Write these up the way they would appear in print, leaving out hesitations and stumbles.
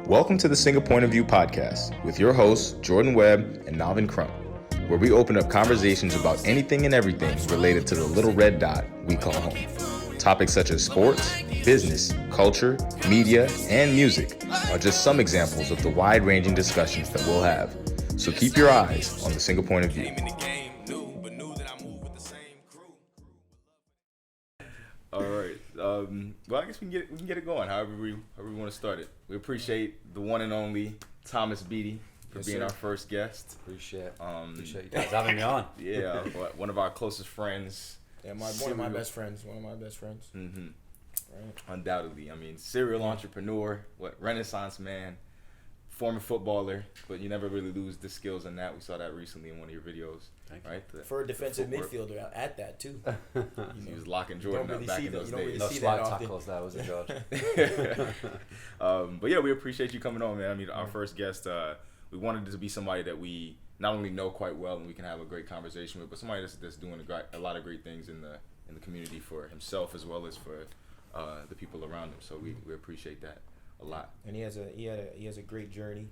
Welcome to the SingaPoint of View podcast with your hosts, Jordan Webb and Navin Crump, where we open up conversations about anything and everything related to the little red dot we call home. Topics such as sports, business, culture, media, and music are just some examples of the wide-ranging discussions that we'll have. So keep your eyes on the SingaPoint of View. All right. Well, I guess we can get it going. However we want to start it. We appreciate the one and only Thomas Beattie for being our first guest. Appreciate you guys having me on. Yeah, one of our closest friends. Yeah, one of my best friends. Mm-hmm. Right. Undoubtedly. I mean, serial entrepreneur, Renaissance man, former footballer, but you never really lose the skills in that. We saw that recently in one of your videos. Right? For a defensive midfielder at that too. He was locking Jordan up back in those days. No slide tackles, that was a judge. But yeah, we appreciate you coming on, man. I mean, our first guest, we wanted it to be somebody that we not only know quite well and we can have a great conversation with, but somebody that's doing a lot of great things in the community for himself as well as for the people around him. So we appreciate that a lot. And he has a great journey,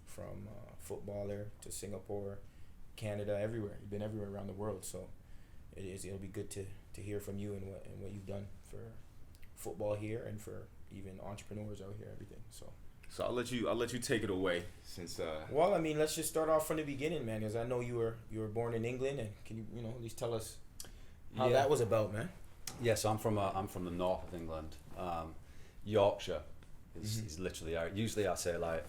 from footballer to Singapore, Canada, everywhere. You've been everywhere around the world, so it'll be good to hear from you and what you've done for football here and for even entrepreneurs out here, everything. So I'll let you take it away since. Well, I mean, let's just start off from the beginning, man, because I know you were born in England, and can you at least tell us how that was about, man? Yeah, so I'm from the north of England. Yorkshire is literally usually I say like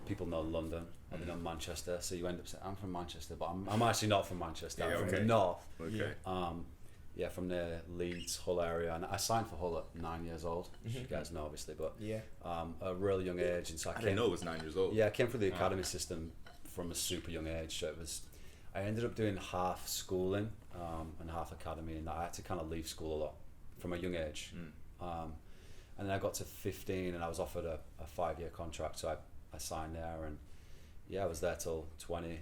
people know London. I know Manchester, so you end up saying I'm from Manchester, but I'm actually not from Manchester. I'm from the north. Okay. From the Leeds, Hull area, and I signed for Hull at 9 years old. You guys know, obviously, but a really young age, and so I didn't know it was 9 years old. Yeah, I came through the academy system from a super young age, so I ended up doing half schooling and half academy, and I had to kind of leave school a lot from a young age. And then I got to 15, and I was offered a 5-year contract, so I signed there, and I was there till 20.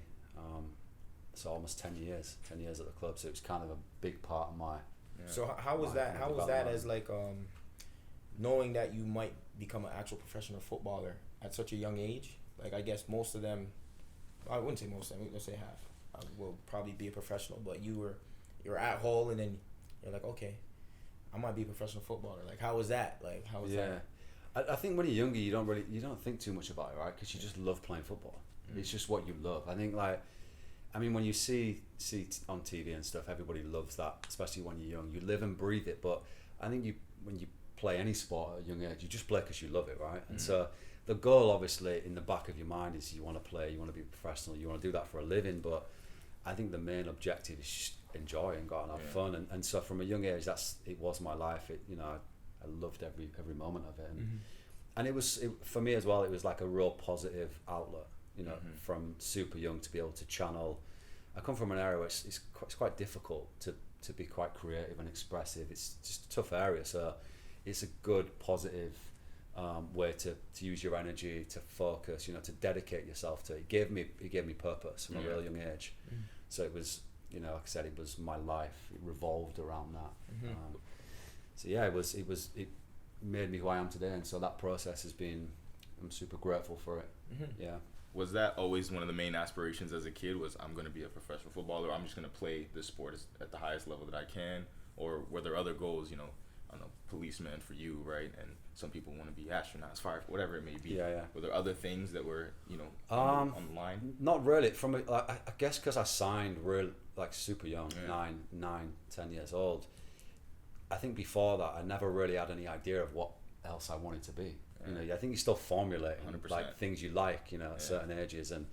So almost 10 years at the club. So it was kind of a big part of my. Yeah. So how was that? How was that as like knowing that you might become an actual professional footballer at such a young age? Like I guess most of them, I wouldn't say most of them. Let's say half will probably be a professional. But you're at Hull, and then you're like, okay, I might be a professional footballer. Like how was that? Like how was that? I think when you're younger, you don't think too much about it, right? Because you just love playing football. It's just what you love. I think when you see on TV and stuff, everybody loves that, especially when you're young. You live and breathe it. But I think when you play any sport at a young age, you just play because you love it, right? And so the goal, obviously, in the back of your mind is you want to play, you want to be a professional, you want to do that for a living. But I think the main objective is just enjoy and go out and have fun. And so from a young age, it was my life. I loved every moment of it. And it was for me as well. It was like a real positive outlet. From super young to be able to channel. I come from an area where it's quite difficult to be quite creative and expressive. It's just a tough area, so it's a good positive way to use your energy, to focus, to dedicate yourself to it. It gave me purpose from a really young age. So it was, like I said, it was my life. It revolved around that. It made me who I am today, and so that process I'm super grateful for it. Yeah. Was that always one of the main aspirations as a kid, was I'm going to be a professional footballer, I'm just going to play this sport at the highest level that I can? Or were there other goals, I don't know, policeman for you, right? And some people want to be astronauts, fire, whatever it may be. Yeah. Were there other things that were, on the line? Not really. I guess because I signed super young, 10 years old. I think before that, I never really had any idea of what else I wanted to be. I think you're still formulating 100%. like things you like, at certain ages, and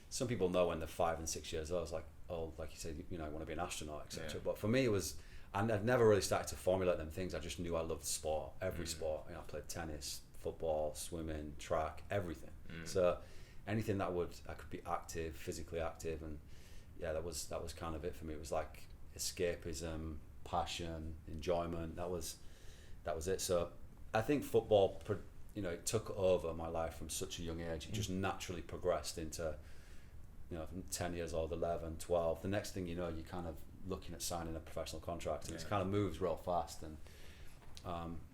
some people know when they're 5 and 6 years old. It's like, oh, like you said, I want to be an astronaut, etc. But for me, it was, and I'd never really started to formulate them things. I just knew I loved sport, every sport. I played tennis, football, swimming, track, everything. So anything I could be active, physically active, and that was kind of it for me. It was like escapism, passion, enjoyment. That was it. So I think football, it took over my life from such a young age. It just naturally progressed into, from 10 years old, 11, 12. The next thing you know, you're kind of looking at signing a professional contract, and it kind of moves real fast. And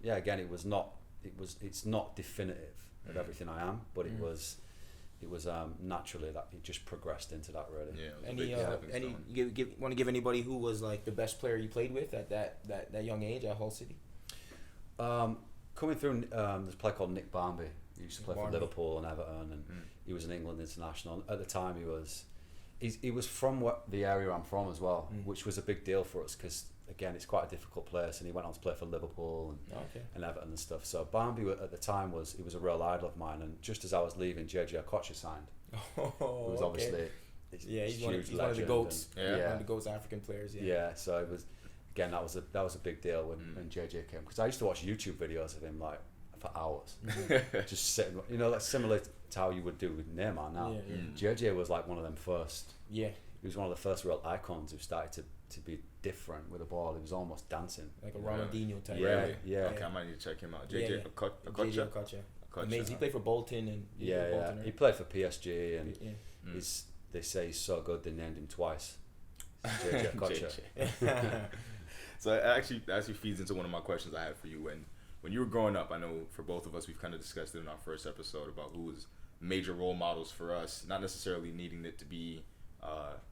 again, it's not definitive. of everything I am, but it was naturally that it just progressed into that really. Want to give anybody who was like the best player you played with at that young age at Hull City? Coming through, there's a player called Nick Barmby. He used to play for Liverpool and Everton, and he was an England international. At the time, he was from the area I'm from as well, which was a big deal for us because again, it's quite a difficult place, and he went on to play for Liverpool and Everton and stuff. So Barmby at the time was a real idol of mine, and just as I was leaving, JJ Okocha signed. Oh, who was obviously he's one of the goats. One of the goats African players. Yeah. So it was again that was a big deal when JJ came, because I used to watch YouTube videos of him like for hours, just sitting. Like similar to how you would do with Neymar now. JJ was like one of them first. Yeah. He was one of the first real icons who started to be different with the ball. He was almost dancing. Like a Ronaldinho type. Yeah. Okay, I might need to check him out. JJ Okocha. Amazing. He played for Bolton and Bolton, he played for PSG and they say he's so good they named him twice. JJ Okocha. So it actually feeds into one of my questions I had for you. When you were growing up, I know for both of us, we've kind of discussed it in our first episode about who was major role models for us, not necessarily needing it to be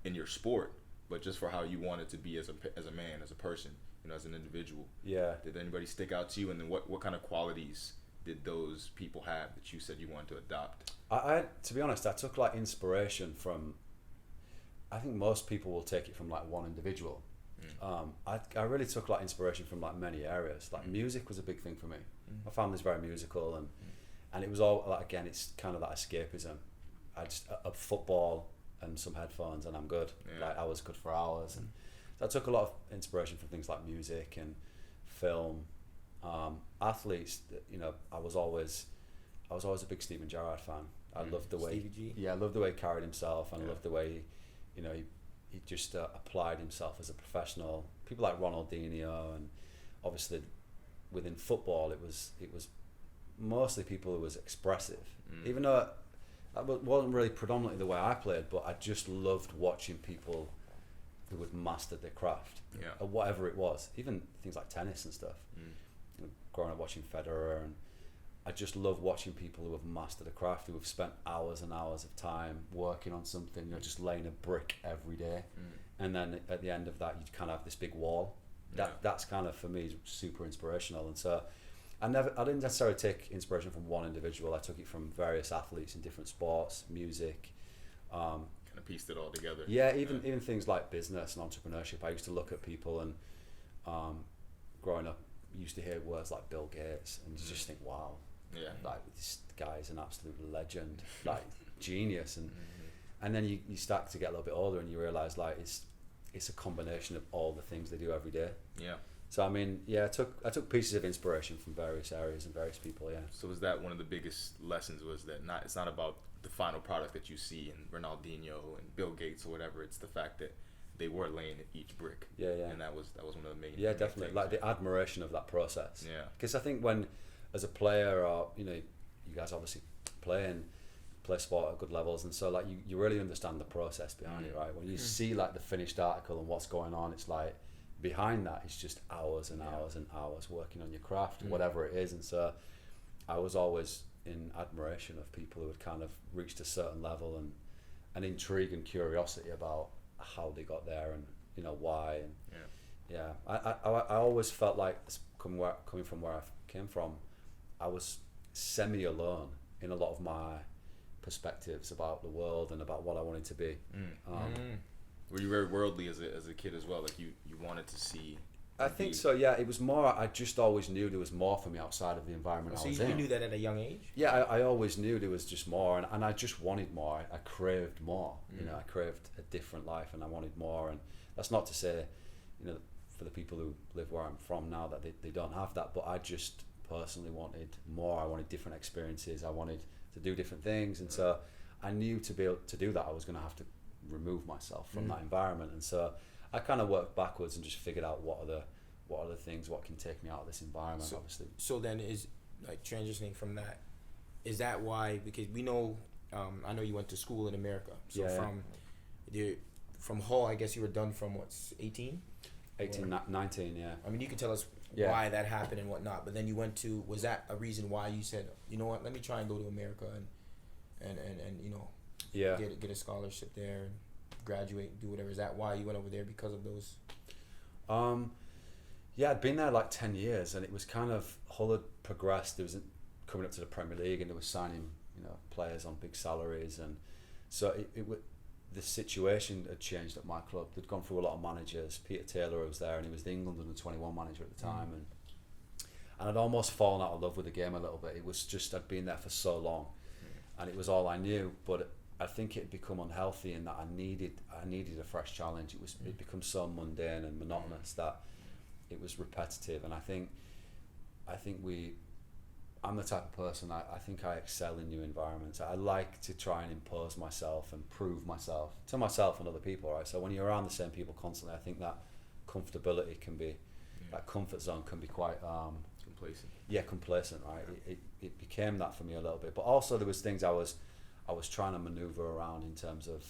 in your sport, but just for how you wanted to be as a man, as a person, as an individual. Yeah. Did anybody stick out to you, and then what kind of qualities did those people have that you said you wanted to adopt? I to be honest, I took like inspiration from. I think most people will take it from like one individual. I really took like inspiration from like many areas. Like music was a big thing for me. My family's very musical, and it was all like, again, it's kind of that escapism. I just a football and some headphones and I'm good. Like I was good for hours, and so I took a lot of inspiration from things like music and film. Athletes, I was always a big Steven Gerrard fan. I loved the way I loved the way he carried himself, and I loved the way he just applied himself as a professional. People like Ronaldinho, and obviously within football it was mostly people who was expressive, even though that wasn't really predominantly the way I played, but I just loved watching people who had mastered their craft, or whatever it was, even things like tennis and stuff. Growing up watching Federer, and I just love watching people who have mastered a craft, who have spent hours and hours of time working on something, just laying a brick every day, and then at the end of that you kind of have this big wall. That's kind of, for me, super inspirational. And so I didn't necessarily take inspiration from one individual. I took it from various athletes in different sports, music. Kind of pieced it all together. Yeah, even things like business and entrepreneurship. I used to look at people, and growing up, used to hear words like Bill Gates, and you just think, wow, like this guy is an absolute legend, like genius. And then you start to get a little bit older, and you realize like it's a combination of all the things they do every day. Yeah. So I mean, I took pieces of inspiration from various areas and various people. Yeah. So was that one of the biggest lessons? Was that it's not about the final product that you see in Ronaldinho and Bill Gates or whatever. It's the fact that they were laying each brick. Yeah. And that was one of the main. Yeah, definitely. Things. Like the admiration of that process. Yeah. Because I think when, as a player, or you guys obviously play sport at good levels, and so like you really understand the process behind it, right? When you see like the finished article and what's going on, it's like behind that it's just hours and hours and hours working on your craft, whatever it is. And so I was always in admiration of people who had kind of reached a certain level, and an intrigue and curiosity about how they got there, and why. And I always felt like coming from where I came from, I was semi alone in a lot of my perspectives about the world and about what I wanted to be. Were you very worldly as a kid as well? Like you wanted to see? I think so. Yeah, it was more. I just always knew there was more for me outside of the environment I was in. So you knew that at a young age? Yeah, I always knew there was just more, and I just wanted more. I craved more. I craved a different life, and I wanted more. And that's not to say, for the people who live where I'm from now, that they don't have that. But I just personally wanted more. I wanted different experiences. I wanted to do different things, and so I knew to be able to do that, I was going to have to remove myself from that environment. And so I kind of worked backwards and just figured out what are the things, what can take me out of this environment. Obviously. So then, is like transitioning from that, is that why? Because we know, I know you went to school in America. So from Hull, I guess you were done from 18? 19, yeah. I mean, you can tell us why that happened and whatnot. But then you went to, was that a reason why you said, you know what, let me try and go to America and you know, get a scholarship there and graduate, do whatever? Is that why you went over there, because of those? Yeah, I'd been there like 10 years, and it was kind of, Hull had progressed. There was coming up to the Premier League, and they were signing, you know, players on big salaries, and so the situation had changed at my club. They'd gone through a lot of managers. Peter Taylor was there, and he was the England under-21 manager at the time, and I'd almost fallen out of love with the game a little bit. It was just, I'd been there for so long, and it was all I knew. But I think it had become unhealthy in that I needed a fresh challenge. It become so mundane and monotonous that it was repetitive. And I think I'm the type of person, I think I excel in new environments. I like to try and impose myself and prove myself to myself and other people, right? So when you're around the same people constantly, I think that comfortability can be, that comfort zone can be quite complacent. Yeah, complacent, right? It became that for me a little bit. But also there was things I was trying to maneuver around in terms of,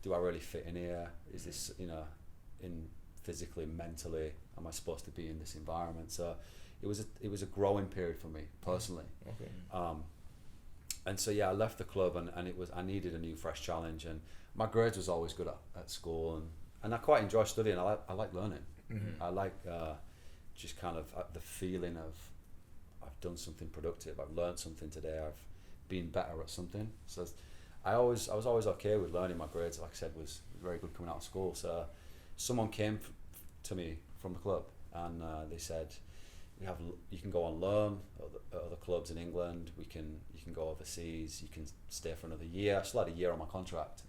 do I really fit in here? Is this, you know, in physically, mentally, am I supposed to be in this environment? So it was a growing period for me personally. Okay. And so I left the club, and I needed a new fresh challenge, and my grades was always good at school, and I quite enjoy studying. I like learning. I like just kind of the feeling of, I've done something productive, I've learned something today, I've been better at something. So I was always okay with learning. My grades, like I said, was very good coming out of school. So someone came to me from the club, and they said, you can go on loan at other clubs in England. You can go overseas. You can stay for another year. I still had a year on my contract,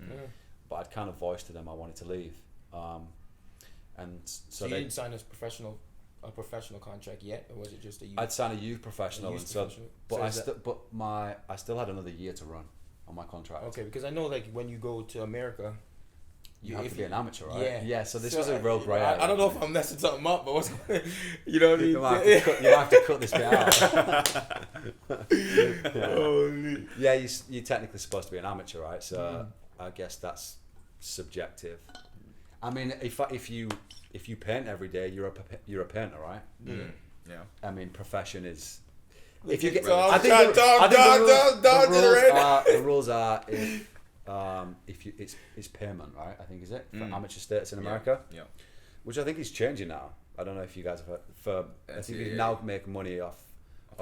but I'd kind of voiced to them I wanted to leave. And so you didn't sign a professional contract yet, or was it just a youth? I'd signed a youth professional, I still had another year to run on my contract. Okay, because I know, like, when you go to America, you have to be an amateur, right? Yeah. Yeah. So this was a real grey area. I don't know if I'm messing something up, but what's you know what I mean? You have to cut this bit out. Yeah, you're technically supposed to be an amateur, right? So I guess that's subjective. I mean, if you paint every day, you're a painter, right? Yeah. I mean, profession is. If you get, the rules are if it's payment, right? I think, is it for amateur status in America? Yeah. Which I think is changing now. I don't know if you guys have heard. I think you now make money off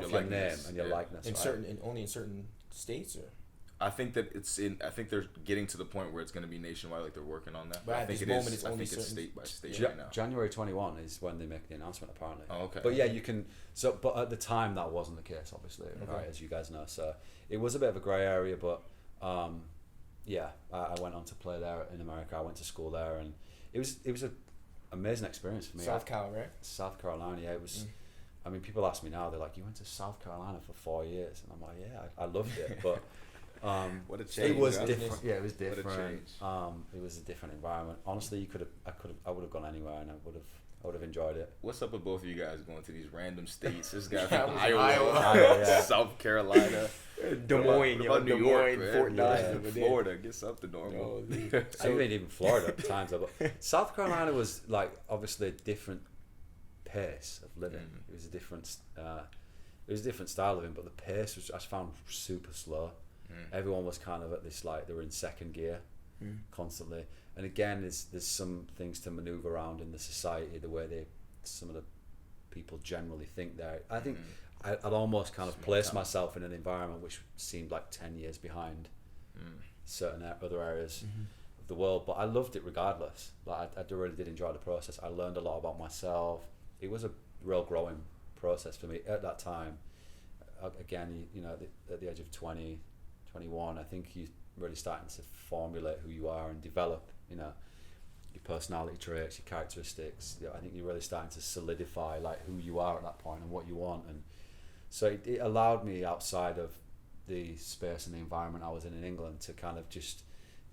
your name and your likeness. Only in certain states, or. I think that I think they're getting to the point where it's going to be nationwide, like they're working on that. But I at think this moment, it's only certain. It's state by state right now. January 21 is when they make the announcement, apparently. Oh, okay. But yeah, you can. So, but at the time, that wasn't the case, obviously, right? As you guys know, so it was a bit of a grey area. But I went on to play there in America. I went to school there, and it was an amazing experience for me. South Carolina. Yeah, it was. I mean, people ask me now. They're like, "You went to South Carolina for 4 years," and I'm like, "Yeah, I loved it." But what a change! It was different. Yeah, it was different. What a change. It was a different environment. Honestly, I would have gone anywhere, and I would have enjoyed it. What's up with both of you guys going to these random states? This guy from Iowa. South Carolina, Des Moines, New York, Fort Dodge, Florida. Get something normal. I mean, even Florida at times. But South Carolina was like obviously a different pace of living. It was a different style of living, but the pace was, I found, super slow. Everyone was kind of at this, like, they were in second gear constantly. And again, there's some things to maneuver around in the society, the way some of the people generally think there. I think I'd almost kind of placed myself in an environment which seemed like 10 years behind certain other areas of the world, but I loved it regardless. Like, I really did enjoy the process. I learned a lot about myself. It was a real growing process for me at that time. Again, you know, at the age of 20, 21, I think you're really starting to formulate who you are and develop, you know, your personality traits, your characteristics. I think you're really starting to solidify, like, who you are at that point and what you want. And so it allowed me, outside of the space and the environment I was in England, to kind of just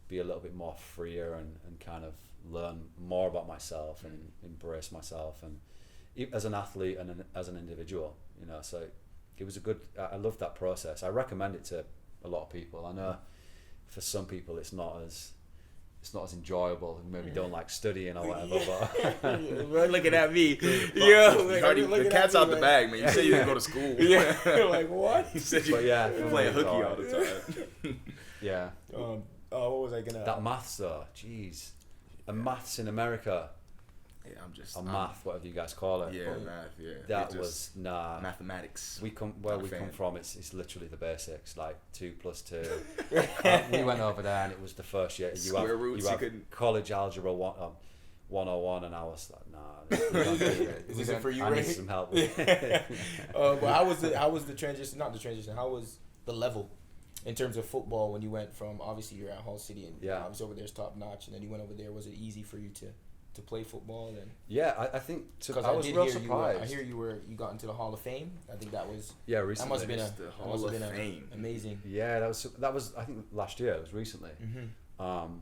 be a little bit more freer and kind of learn more about myself and embrace myself, and as an athlete and as an individual, you know. So it was I loved that process. I recommend it to a lot of people. I know for some people it's not as it's not as enjoyable, and maybe don't like studying or whatever. But You're looking at me. The cat's out the bag, man. You said you didn't go to school. Yeah. Like what? You said you play hooky all the time. Yeah. What was I gonna? That maths though, jeez. And maths in America. Yeah, I'm math, whatever you guys call it. Yeah, math. Yeah. That was mathematics. We come from. It's literally the basics, like 2 + 2. We went over there, and it was the first year. Square roots. You have college algebra 101, and I was like, nah. Is this for you, I Ray? need some help. But how was the transition? Not the transition. How was the level in terms of football when you went from, obviously you're at Hull City and obviously over there's top notch, and then you went over there? Was it easy for you to play football? And yeah, I think I was real surprised. I hear you got into the Hall of Fame. I think that was recently. That must have been the Hall of Fame. Amazing. Yeah, that was I think last year. It was recently. Mm-hmm.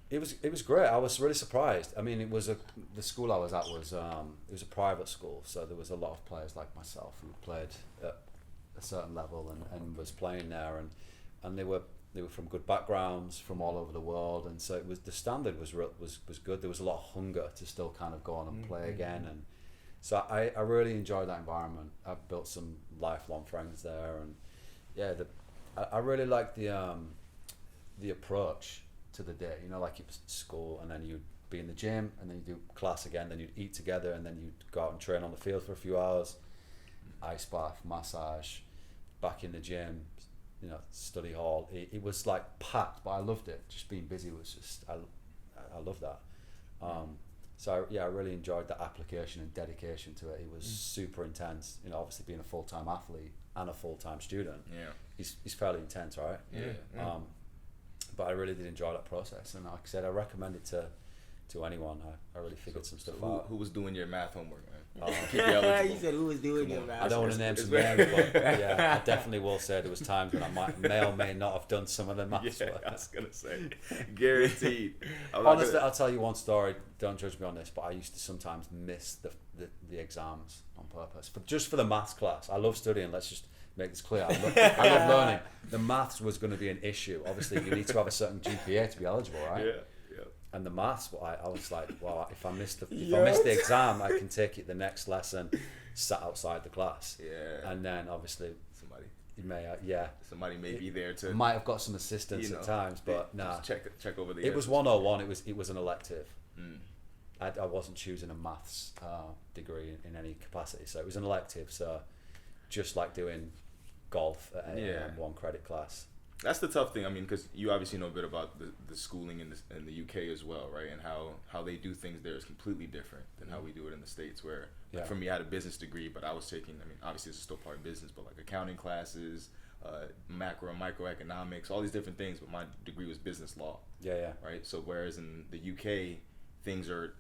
It was great. I was really surprised. I mean, the school I was at was it was a private school, so there was a lot of players like myself who played at a certain level and was playing there, and they were from good backgrounds from all over the world, and so the standard was good. There was a lot of hunger to still kind of go on and play again, and so I really enjoyed that environment. I built some lifelong friends there, and yeah, I really liked the approach to the day. You know, like it was school, and then you'd be in the gym, and then you do class again, then you'd eat together, and then you'd go out and train on the field for a few hours, ice bath, massage, back in the gym, you know, study hall. It was like packed, but I loved it. Just being busy was just, I love that. So I really enjoyed that application and dedication to it. It was super intense. You know, obviously being a full-time athlete and a full-time student, he's fairly intense, right? Yeah. But I really did enjoy that process, and like I said, I recommend it to anyone. I really figured some stuff out. Who was doing your math homework, man? You said who was doing your math? I don't want to name some names, but yeah, I definitely will say there was times when I may or may not have done some of the maths. Yeah, I was gonna say, guaranteed. Honestly, I'll tell you one story. Don't judge me on this, but I used to sometimes miss the exams on purpose, just for the maths class. I love studying. Let's just make this clear. I love learning. The maths was going to be an issue. Obviously, you need to have a certain GPA to be eligible, right? Yeah. And the maths, I was like, well, if I miss the exam, I can take it the next lesson, sat outside the class. Yeah. And then obviously somebody may be there to. Might have got some assistance at times, but nah. Check over the. It was 101. It was an elective. I wasn't choosing a maths degree in any capacity, so it was an elective. So just like doing golf at one credit class. That's the tough thing. I mean, because you obviously know a bit about the schooling in the UK as well, right? And how they do things there is completely different than how we do it in the States. Where like, for me, I had a business degree, but I was taking. I mean, obviously this is still part of business, but like accounting classes, macro and microeconomics, all these different things. But my degree was business law. Yeah. Right. So whereas in the UK, things are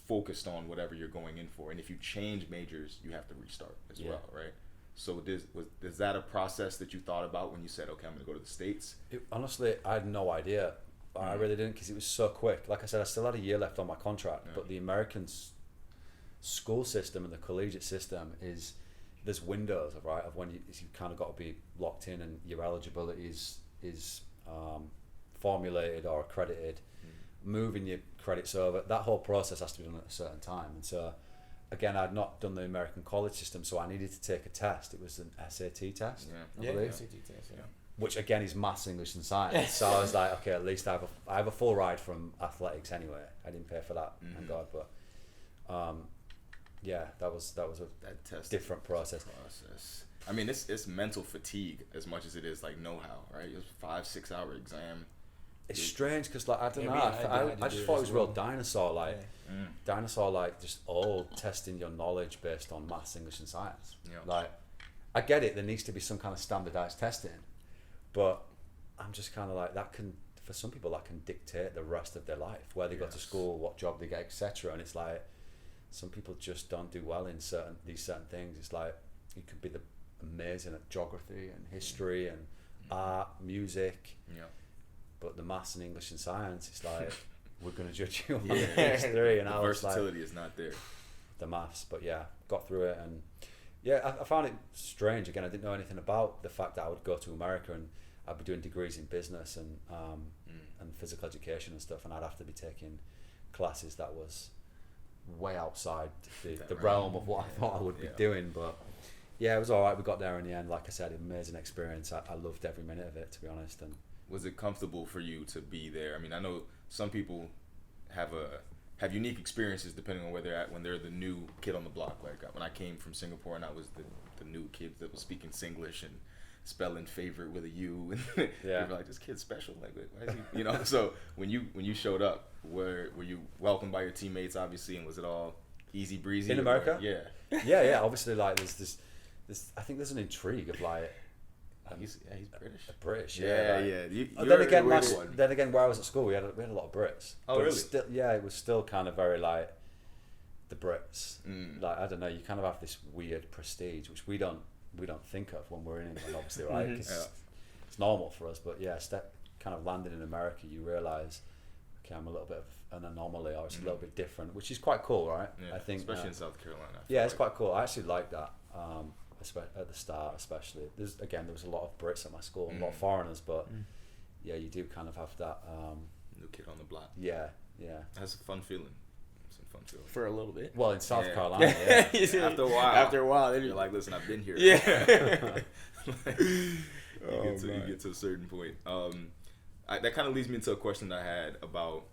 focused on whatever you're going in for, and if you change majors, you have to restart as well, right? So is that a process that you thought about when you said, okay, I'm going to go to the States? Honestly, I had no idea. I really didn't, because it was so quick. Like I said, I still had a year left on my contract, but the American school system and the collegiate system there's windows of when you kind of got to be locked in, and your eligibility is formulated or accredited. Moving your credits over, that whole process has to be done at a certain time, and so again, I'd not done the American college system, so I needed to take a test. It was an SAT test, I believe, SAT test, which again is maths, English, and science. So I was like, okay, at least I have a full ride from athletics anyway. I didn't pay for that, thank God. But that was a test different process. I mean, it's mental fatigue as much as it is like know-how, right? It was a 5-6 hour exam. It's strange because I don't know. I just thought it was real dinosaur just all testing your knowledge based on maths, English, and science. Like, I get it. There needs to be some kind of standardized testing, but I'm just kind of like that for some people that can dictate the rest of their life, where they go to school, what job they get, etc. And it's like some people just don't do well in these certain things. It's like you could be amazing at geography and history and art, music. But the maths and English and science, it's like we're going to judge you on these three, and the versatility is not there. The maths, but got through it, and I found it strange. Again, I didn't know anything about the fact that I would go to America, and I'd be doing degrees in business and physical education and stuff, and I'd have to be taking classes that was way outside the realm of what I thought I would be doing. But yeah, it was all right. We got there in the end. Like I said, amazing experience. I loved every minute of it, to be honest. And was it comfortable for you to be there? I mean, I know some people have unique experiences depending on where they're at when they're the new kid on the block. Like when I came from Singapore and I was the new kid that was speaking Singlish and spelling favorite with a U, and they were like, this kid's special. Like, why is he? You know. So when you showed up, were you welcomed by your teammates, obviously, and was it all easy breezy in America? Yeah. Obviously, like there's I think there's an intrigue of like. He's British. British, Then again, where I was at school, we had a lot of Brits. Oh, really? It was still kind of very like the Brits. Like I don't know, you kind of have this weird prestige, which we don't think of when we're in England, obviously, right? Because it's normal for us. But yeah, kind of landing in America, you realise, okay, I'm a little bit of an anomaly, or it's a little bit different, which is quite cool, right? Yeah, I think, especially in South Carolina. It's quite cool. I actually like that. At the start, especially, there was a lot of Brits at my school and a lot of foreigners, but yeah, you do kind of have that new kid on the block. Yeah. That's a fun feeling. For a little bit. Well, in South Carolina, yeah. After a while, you're like, listen, I've been here. Yeah. You get to a certain point. That kind of leads me into a question that I had about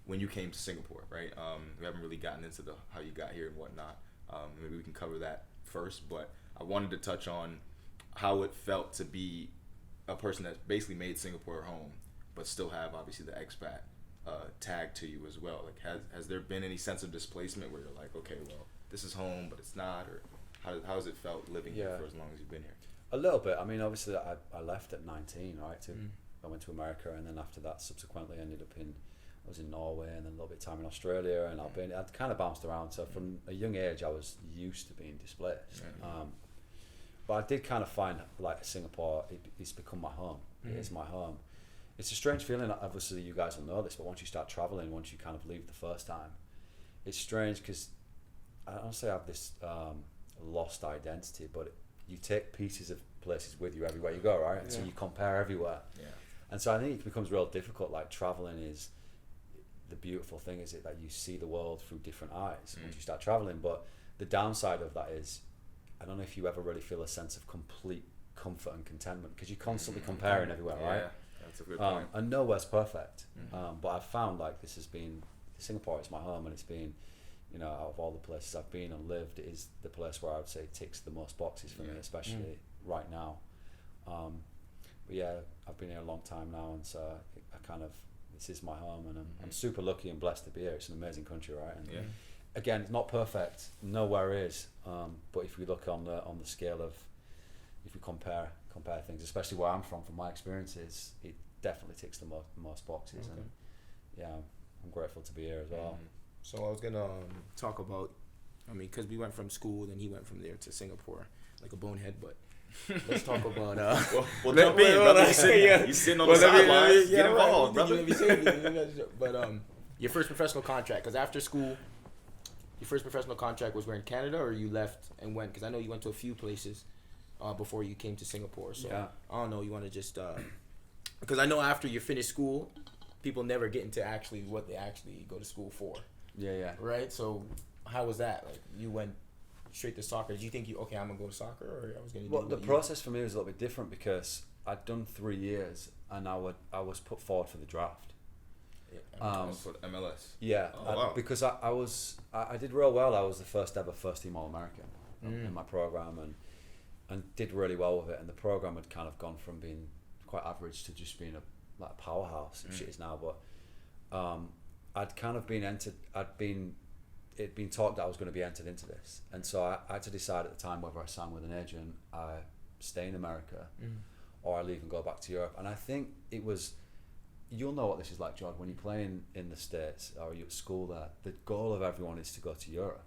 when you came to Singapore, right? We haven't really gotten into how you got here and whatnot. Maybe we can cover that first, but I wanted to touch on how it felt to be a person that basically made Singapore home, but still have obviously the expat tag to you as well. Like, has there been any sense of displacement where you're like, okay, well, this is home, but it's not, or how has it felt living here for as long as you've been here? A little bit. I mean, obviously, I left at 19, right? I went to America, and then after that, subsequently, I was in Norway, and then a little bit of time in Australia and Albania. I'd kind of bounced around, so from a young age, I was used to being displaced. But I did kind of find, like, Singapore, it's become my home. It is my home. It's a strange feeling, obviously you guys will know this, but once you start traveling, once you kind of leave the first time, it's strange because I don't say I have this lost identity, but you take pieces of places with you everywhere you go, right? And so you compare everywhere. Yeah. And so I think it becomes real difficult. Like, traveling is, the beautiful thing is that you see the world through different eyes once you start traveling. But the downside of that is, I don't know if you ever really feel a sense of complete comfort and contentment because you're constantly comparing everywhere, right? That's a good point. And nowhere's perfect. But I've found, like, Singapore is my home, and it's been, out of all the places I've been and lived, it is the place where I would say ticks the most boxes for me, especially right now. But yeah, I've been here a long time now, and so this is my home, and I'm super lucky and blessed to be here. It's an amazing country, right? And again, it's not perfect. Nowhere is. But if we look on the scale of, if we compare things, especially where I'm from my experiences, it definitely ticks the most boxes. And yeah, I'm grateful to be here as well. So I was gonna talk about, because we went from school, then he went from there to Singapore, like a bonehead, but. Let's talk about well, jump in, brother. You're sitting on the sidelines. Get involved, brother. But your first professional contract, because after school, your first professional contract was where in Canada, or you left and went? Because I know you went to a few places before you came to Singapore. So I don't know. You want to just because I know after you finish school, people never get into actually what they actually go to school for. Yeah. Right. So how was that? Like, you went straight to soccer. Did you think I'm gonna go to soccer, or I was gonna do? Well, the process for me was a little bit different because I'd done 3 years and I was put forward for the draft. For MLS. Yeah, wow. Because I did real well. I was the first ever first team All-American in my program, and did really well with it. And the program had kind of gone from being quite average to just being a powerhouse, which it is now. But I'd kind of been entered. It'd been talked that I was going to be entered into this, and so I had to decide at the time whether I signed with an agent, I stay in America, or I leave and go back to Europe. And I think it was, you'll know what this is like, John, when you're playing in the States or you're at school there, the goal of everyone is to go to Europe.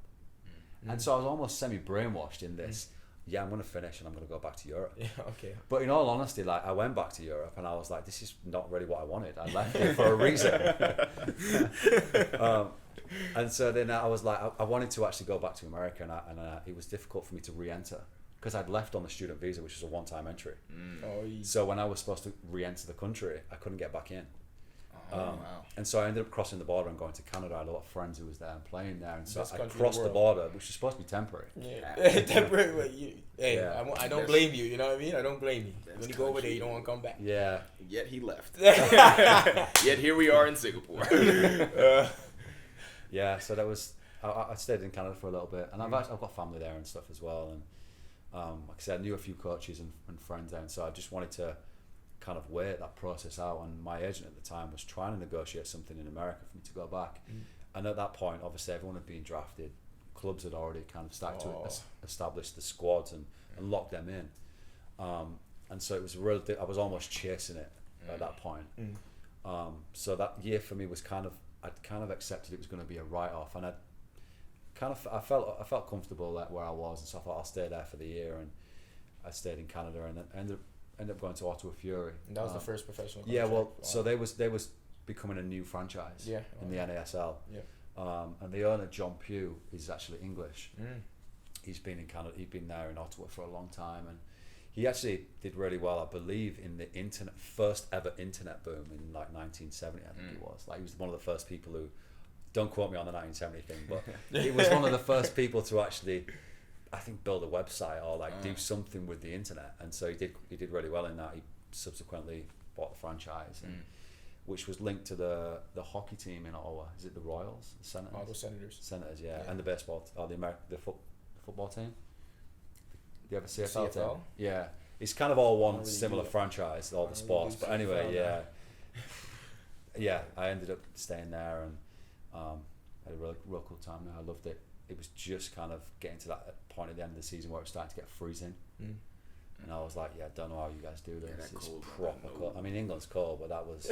And so I was almost semi-brainwashed in this, I'm going to finish and I'm going to go back to Europe. Yeah, okay. But in all honesty, like, I went back to Europe and I was like, this is not really what I wanted. I left it for a reason. And so then I was like, I wanted to actually go back to America, and it was difficult for me to re-enter because I'd left on the student visa, which was a one-time entry. Oh, So when I was supposed to re-enter the country, I couldn't get back in. Wow. And so I ended up crossing the border and going to Canada. I had a lot of friends who was there and playing there, and so Best I country in crossed the the world. border, which was supposed to be temporary. Yeah, temporary. But Yeah. I don't blame you. You know what I mean? I don't blame you. When you go over there, you don't want to come back. Yeah, Yet he left. Yet here we are in Singapore. yeah. So that was I stayed in Canada for a little bit, and I've got family there and stuff as well. And like I said, I knew a few coaches and friends there, and so I just wanted to kind of wait that process out. And my agent at the time was trying to negotiate something in America for me to go back. And at that point, obviously, everyone had been drafted. Clubs had already kind of started to establish the squads and lock them in. And so it was I was almost chasing it at that point. So that year for me was I'd kind of accepted it was going to be a write-off, and I felt comfortable where I was, and so I thought I'll stay there for the year, and I stayed in Canada, and then ended up going to Ottawa Fury. And that was the first professional Yeah, contract. well, Wow. so they was becoming a new franchise in the NASL. Yeah. And the owner, John Pugh, is actually English. He's been in Canada. He'd been there in Ottawa for a long time, and he actually did really well, I believe, in the first ever internet boom in like 1970. I think he was. Like, he was one of the first people who, don't quote me on the 1970 thing, but he was one of the first people to actually, I think, build a website or like do something with the internet. And so he did really well in that. He subsequently bought the franchise, which was linked to the hockey team in Ottawa. Is it the Royals? The Senators? All those Senators. Senators, yeah. And the baseball, or the football team. Do you ever see CFL team? CFL? Yeah. It's kind of all one really similar do it. franchise, all the sports. do But anyway, CFL, yeah. Yeah, I ended up staying there and had a real cool time there. I loved it. It was just kind of getting to that point at the end of the season where it was starting to get freezing. And I was like, I don't know how you guys do this. that It's cold, proper cold. I mean, England's cold, but that was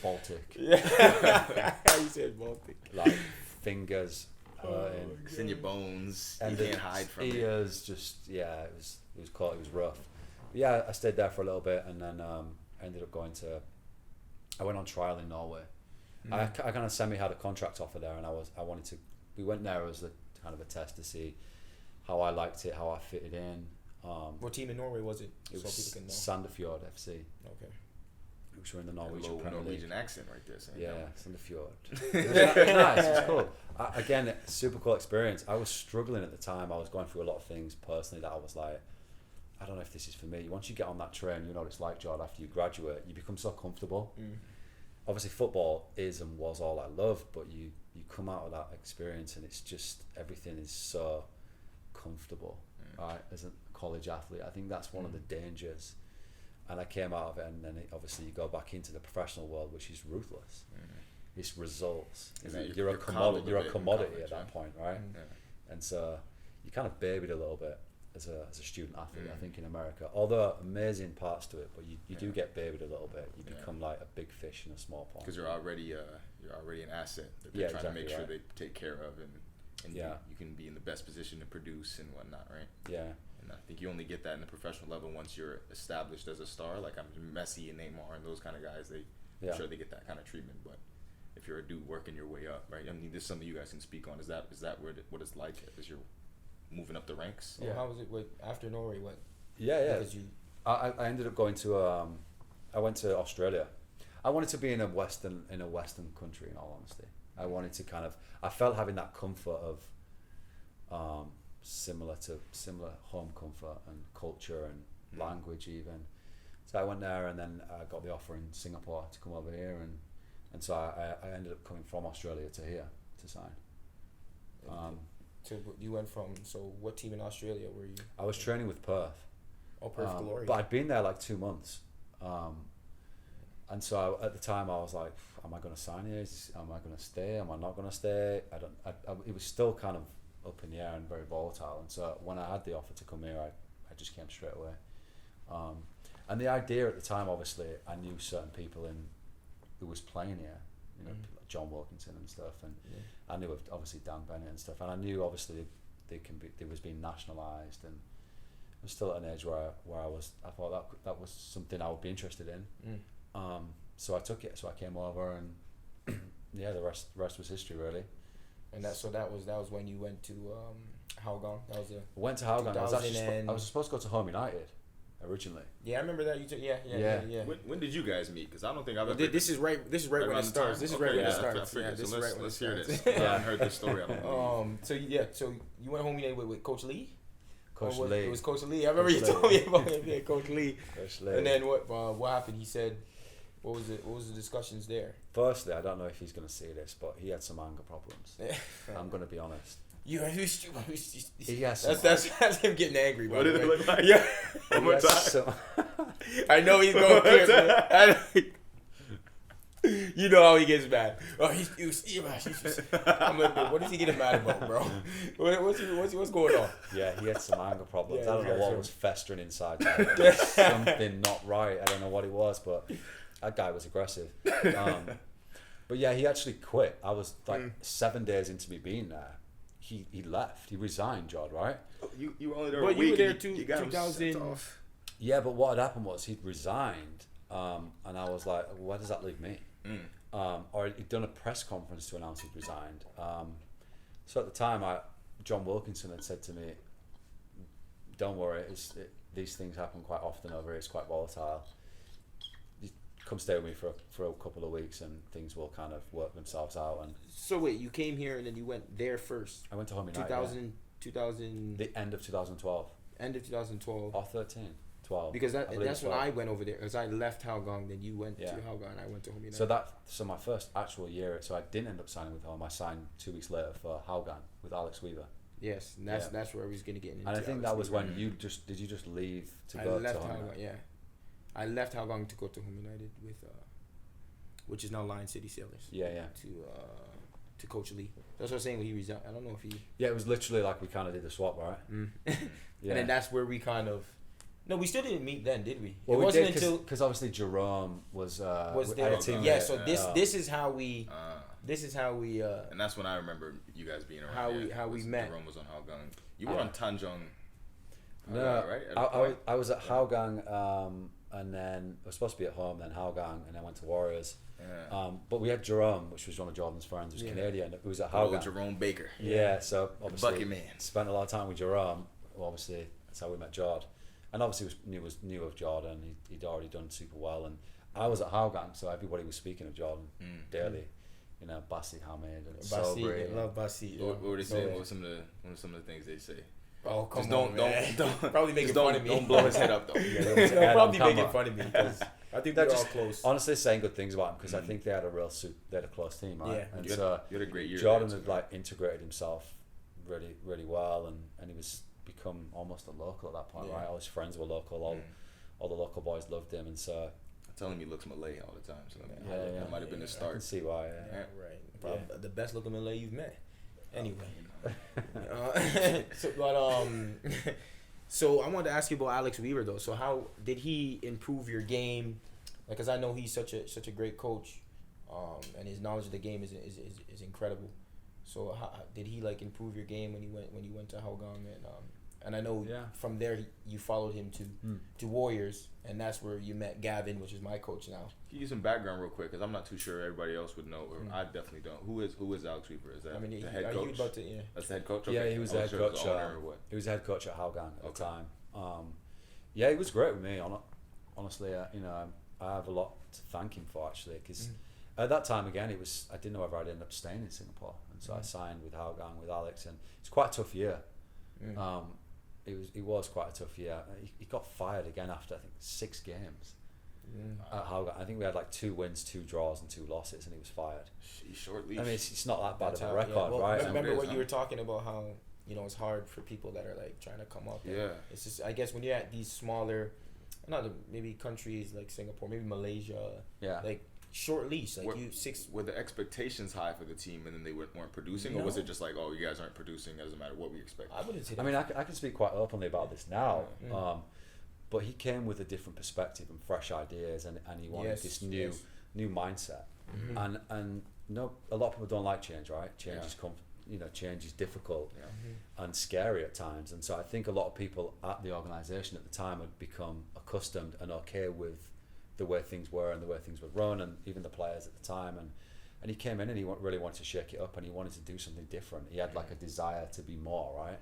Baltic. Yeah. You said Baltic. Like fingers hurting. It's in your bones. And You can't hide from it. ears, just it was cold. It was rough. But yeah, I stayed there for a little bit, and then ended up I went on trial in Norway. I kind of had a contract offer there, and we went there as a kind of a test to see how I liked it, how I fitted in. What team in Norway was it? It So was people can know. Sandefjord FC, Okay. which were in the A Norwegian low Premier League. Norwegian accent right there. Saying Yeah, that. Sandefjord. It was nice. It was cool. Again, super cool experience. I was struggling at the time. I was going through a lot of things personally that I was like, I don't know if this is for me. Once you get on that train, you know what it's like, Jord. After you graduate, you become so comfortable. Obviously, football is and was all I loved, but you come out of that experience and it's just everything is so comfortable. Right, as a college athlete, I think that's one of the dangers. And I came out of it, and then obviously you go back into the professional world, which is ruthless. It's results. You're a commodity. You're a commodity at that point, right? And so you kind of babied a little bit as a student athlete. I think in America, although amazing parts to it, but you do get babied a little bit. You become like a big fish in a small pond. Because you're already an asset that they're trying to make sure they take care of, and you can be in the best position to produce and whatnot, right? Yeah. And I think you only get that in the professional level once you're established as a star. Like Messi and Neymar and those kind of guys, I'm sure they get that kind of treatment. But if you're a dude working your way up, right? I mean, this is something you guys can speak on. Is that what it's like as you're moving up the ranks? So how was it after Norway? What? Yeah. Because I ended up going to I went to Australia. I wanted to be in a western country, in all honesty. I wanted to I felt having that comfort of similar home comfort and culture and language even. So I went there, and then I got the offer in Singapore to come over here, and so I ended up coming from Australia to here to sign. So you went from, what team in Australia were you? I was training with Perth. Oh, Perth Glory. But I'd been there like 2 months. And so at the time I was like, am I going to sign here? Am I going to stay? Am I not going to stay? It was still kind of up in the air and very volatile. And so when I had the offer to come here, I just came straight away. And the idea at the time, obviously, I knew certain people who was playing here, like John Wilkinson and stuff. And I knew of obviously Dan Bennett and stuff. And I knew obviously they was being nationalised, and I was still at an age where I thought that was something I would be interested in. So I took it. So I came over, and the rest was history, really. And that was when you went to Hougang. That was Went to Hougang. I was 2000 I was supposed to go to Home United originally. Yeah, I remember that. Yeah. When did you guys meet? Because I don't think I've ever. This is right when it starts. This is right when it starts. Yeah, this is right when it starts. Let's hear this. I haven't heard this story. I don't know. So you went home United with Coach Lee. Coach Lee. It was Coach Lee. I remember you told me about him. Yeah, Coach Lee. Coach Lee. And then what happened? He said, what was the discussions there? Firstly, I don't know if he's going to see this, but he had some anger problems. I'm going to be honest. He has that's him getting angry. What did it look like? Yeah. One more time. I know he's going clear. You know how he gets mad. Oh, I'm like, what is he getting mad about, bro? What's going on? Yeah, he had some anger problems. Yeah, I don't know what sure. was festering inside. There was something not right. I don't know what it was, but that guy was aggressive. But yeah, he actually quit. I was like 7 days into me being there. He left. He resigned, Jod, right? You were only there But a week. you were there you got 2000. him off. Yeah, but what had happened was he'd resigned, and I was like, where does that leave me? Or he'd done a press conference to announce he'd resigned. So at the time, John Wilkinson had said to me, don't worry, these things happen quite often over here, it's quite volatile. You come stay with me for a couple of weeks and things will kind of work themselves out. And So wait, you came here and then you went there first. I went to Home United. 2000. The end of 2012. End of 2012. Or 13. 12. Because I believe that's when 12. I went over there. Because I left Hougang, then you went to Hougang, and I went to Home United. So my first actual year, so I didn't end up signing with Home. I signed 2 weeks later for Hougang with Alex Weaver. Yes, and that's where I was gonna get into. And I think Alex that was Weaver. when you just leave to I go left to Home Hougang. United? Yeah, I left Hougang to go to Home United with, which is now Lion City Sailors. Yeah. To Coach Lee. That's what I was saying when he resigned. I don't know if he. Yeah, it was literally like we kind of did a swap, right? Yeah. And then that's where we kind of. No, we still didn't meet then, did we? Well, it wasn't until because obviously Jerome was there. our teammate. Yeah, so this is how we. This is how we. And that's when I remember you guys being around. How we met. Jerome was on Hougang. You were on Tanjong. No, right? I was at Hougang, and then I was supposed to be at Home, then Hougang, and then went to Warriors. Yeah. But we had Jerome, which was one of Jordan's friends, who's Canadian, who was at Oh, Hougang. Jerome Baker. Yeah, so obviously Bucket man. spent a lot of time with Jerome. Well, obviously that's how we met Jord, and obviously was new of Jordan. He'd already done super well, and I was at Hougang, so everybody was speaking of Jordan daily. You know, Bassi Hamid and Sobri. I love Bassi. What were they saying? What were some of the things they say? Oh, come Just on, don't probably making fun of me. Don't blow his head up though. They'll probably making fun of me because I think they're all close. Honestly, saying good things about him because I think they had a they had a close team, right? Yeah. And You had a great year. Jordan had like integrated himself really, really well, and he was become almost a local at that point, right? All his friends were local, all the local boys loved him, and so. I tell him he looks Malay all the time, so that might have been the I can start. see why. Right. Probably the best looking Malay you've met. Anyway. So I wanted to ask you about Alex Weaver though. So how did he improve your game? Like, cause I know he's such a great coach, and his knowledge of the game is incredible. So how did he like improve your game when you went to Hougang and I know from there you followed him to Warriors, and that's where you met Gavin, which is my coach now. Can you use some background real quick, because I'm not too sure everybody else would know, or I definitely don't. Who is Alex Weaver? Is that the head coach? That's the head coach. Yeah, Okay. he was the head coach. He was the head coach at Hougang at the time. Yeah, he was great with me. Honestly, you know, I have a lot to thank him for actually, because at that time again, I didn't know whether I'd end up staying in Singapore, and so I signed with Hougang with Alex, and it's quite a tough year. It was quite a tough year. He got fired again after I think 6 games at Hougang. I think we had like 2 wins, 2 draws, and 2 losses, and he was fired. Short leash. I mean, it's not that bad of a record, well, right? Remember what you were talking about, how it's hard for people that are like trying to come up. Yeah. It's just, I guess when you're at these smaller, maybe countries like Singapore, maybe Malaysia. Yeah. Like short leash, like were the expectations high for the team and then they weren't producing, or was it just like, oh, you guys aren't producing, doesn't matter what we expect? I wouldn't say that. I mean, I can speak quite openly about this now, but he came with a different perspective and fresh ideas, and he wanted this new mindset, and a lot of people don't like change, right? Change is difficult and scary at times, and so I think a lot of people at the organisation at the time had become accustomed and okay with the way things were and the way things would run, and even the players at the time, And he came in and he really wanted to shake it up, and he wanted to do something different. He had like a desire to be more, right?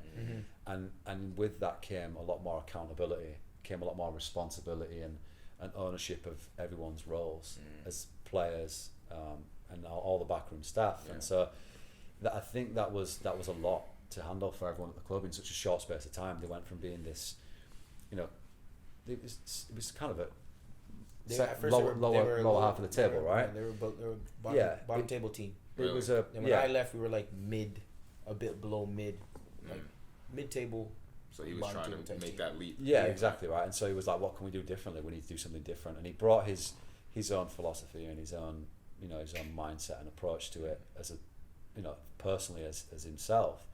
And with that came a lot more accountability, came a lot more responsibility and ownership of everyone's roles as players, and all the backroom staff. And so I think that was a lot to handle for everyone at the club in such a short space of time. They went from being this, you know, it was kind of a lower half of the table, right? They were bottom table team. It was and when I left, we were like a bit below mid, like mid-table. So he was trying to make that leap. Yeah, exactly right. And so he was like, "What can we do differently? We need to do something different." And he brought his own philosophy and his own mindset and approach to it as personally as himself.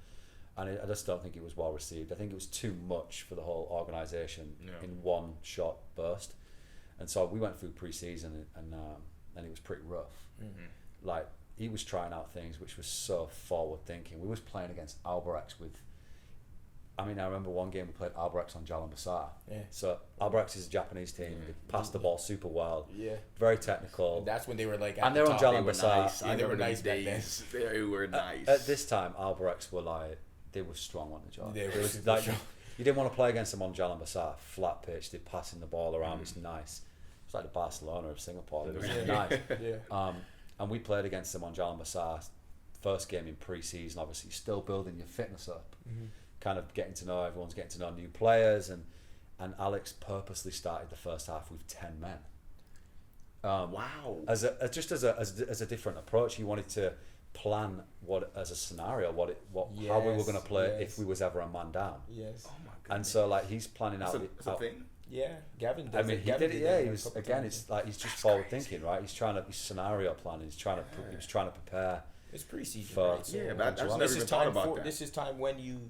And I just don't think it was well received. I think it was too much for the whole organisation in one short burst. And so we went through pre-season and it was pretty rough. Like, he was trying out things which was so forward thinking. We was playing against Albirex with, I remember one game we played Albirex on Jalan Besar. Yeah. So Albirex is a Japanese team. They passed the ball super well. Yeah. Very technical. And that's when they were like, and they were on Jalan Besar. Nice. They were nice back then. They were nice. At this time, Albirex were like, they were strong on the job. They were like, you didn't want to play against them on Jalan Besar. Flat pitch. They're passing the ball around. It's nice. It's like the Barcelona of Singapore. It was nice. And we played against them on Jalan Besar. First game in pre-season. Obviously, still building your fitness up. Kind of getting to know everyone's getting to know new players, and Alex purposely started the first half with 10 men. Wow! As a different approach, he wanted to plan as a scenario how we were going to play if we was ever a man down. Yes. Oh my goodness. And so like he's planning out. It's a thing. Yeah, Gavin does he did it. Yeah, he was again. It's like he's just forward thinking, right? He's scenario planning. He was trying to prepare. It's pre-season, right? So I've never even thought about that. This is time when you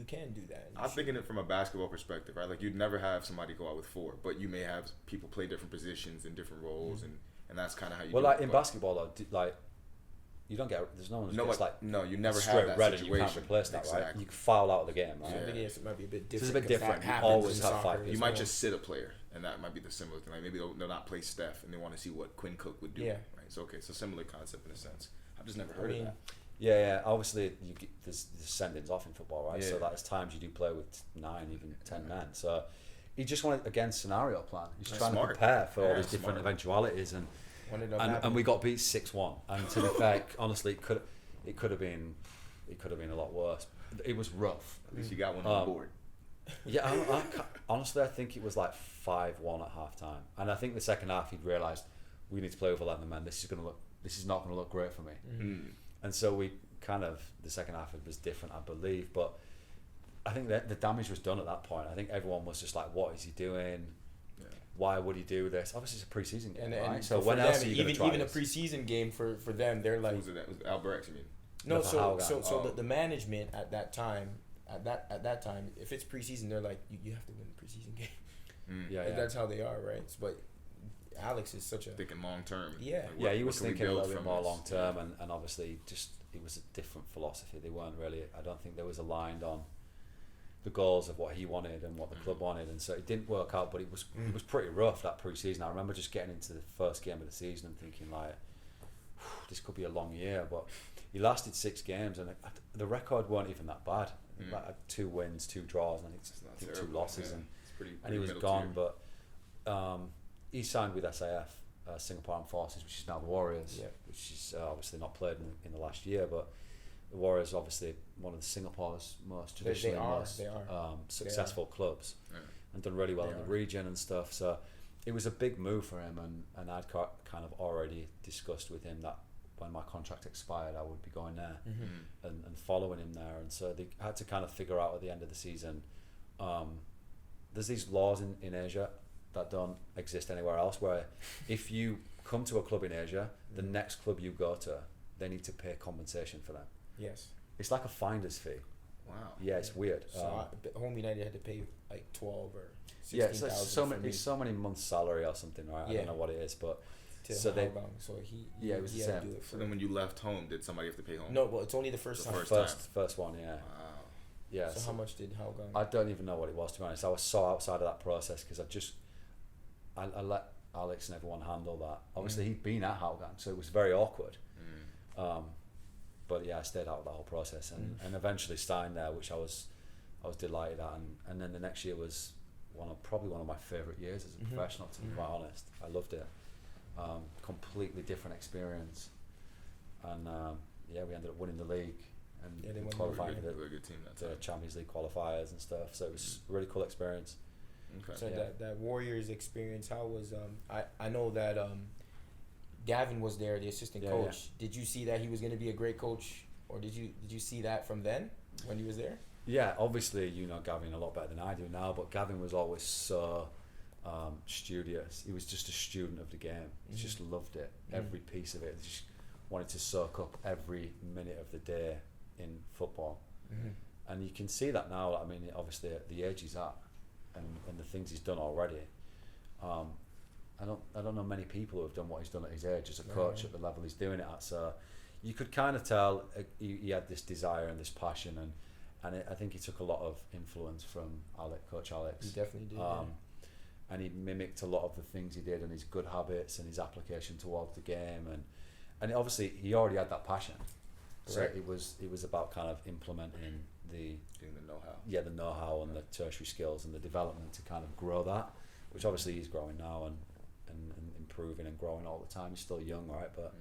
can do that. I'm thinking it from a basketball perspective, right? Like, you'd never have somebody go out with 4, but you may have people play different positions in different roles, and that's kind of how you. Well, like in basketball, though, like you don't get. There's no one. You never straight have that red. situation. You can't replace that, exactly. right? You can foul out of the game, right? Yeah. I think it might be a bit different. It's a bit different. You always have 5 You might just sit a player, and that might be the similar thing. Like, maybe they'll not play Steph, and they want to see what Quinn Cook would do. Yeah. Right. So it's a similar concept in a sense. I've just never heard of that. Yeah. Obviously, there's sendings off in football, right? Yeah. So there's times you do play with 9, even 10 men. So he just wanted, again, scenario plan. He's trying to prepare for all these different eventualities, and we got beat 6-1. And to be fair, honestly, it could have been a lot worse. It was rough. At least you got one on the board. Yeah, honestly, I think it was like 5-1 at half time, and I think the second half he'd realised we need to play with 11 men. This is not going to look great for me. And so we the second half was different, I believe, but I think that the damage was done at that point. I think everyone was just like, what is he doing? Yeah. Why would he do this? Obviously it's a pre-season game, right? And so when else are you going to try even a pre-season game for them, they're like... Was Albirex, you mean? No, so the management at that time, if it's pre-season, they're like, you have to win the pre-season game. Yeah. That's how they are, right? But Alex is such a... Thinking long-term. Yeah. Like, he was thinking a little bit more long-term, and obviously it was a different philosophy. They weren't really... I don't think there was aligned on the goals of what he wanted and what the club wanted, and so it didn't work out, but it was pretty rough, that pre-season. I remember just getting into the first game of the season and thinking, like, this could be a long year, but he lasted 6 games, and the record weren't even that bad. Like 2 wins, 2 draws, and I think 2 losses, and he was gone. Tier. But he signed with SAF, Singapore Armed Forces, which is now the Warriors, which is obviously not played in the last year, but the Warriors obviously one of Singapore's most traditionally successful clubs, and done really well in the region and stuff. So it was a big move for him, and I'd kind of already discussed with him that when my contract expired, I would be going there and following him there. And so they had to kind of figure out at the end of the season, there's these laws in Asia that don't exist anywhere else, where if you come to a club in Asia, the next club you go to, they need to pay compensation for them. Yes. It's like a finder's fee. Wow. Yeah, it's weird. So Home United had to pay like 12 or 16,000. Yeah, it's so many months' salary or something, right? I don't know what it is, but it was the same. So then when you left home, did somebody have to pay home? No, well, it's only the first time. First one, yeah. Wow. Yeah. So how much did Hougang? I don't even know what it was, to be honest. I was so outside of that process because I let Alex and everyone handle that. Obviously, he'd been at Hougang, so it was very awkward. But yeah, I stayed out of the whole process and eventually signed there, which I was delighted at. And then the next year was probably one of my favourite years as a professional, to be quite honest. I loved it. Completely different experience. And we ended up winning the league and qualifying for the Champions League qualifiers and stuff. So it was a really cool experience. Okay. So that Warriors experience, how was I know that Gavin was there, the assistant coach. Yeah. Did you see that he was going to be a great coach, or did you see that from then when he was there? Yeah, obviously you know Gavin a lot better than I do now, but Gavin was always so studious. He was just a student of the game. He just loved it, every piece of it. He just wanted to soak up every minute of the day in football. And you can see that now. I mean, obviously at the age he's at and the things he's done already, I don't know many people who have done what he's done at his age as a coach at the level he's doing it at. So you could kind of tell he had this desire and this passion, and I think he took a lot of influence from Coach Alex. He definitely did. And he mimicked a lot of the things he did and his good habits and his application towards the game, and obviously he already had that passion. So it was about kind of implementing the know-how. Yeah, the know-how and the tertiary skills and the development to kind of grow that, which obviously he's growing now and improving and growing all the time. He's still young, right? But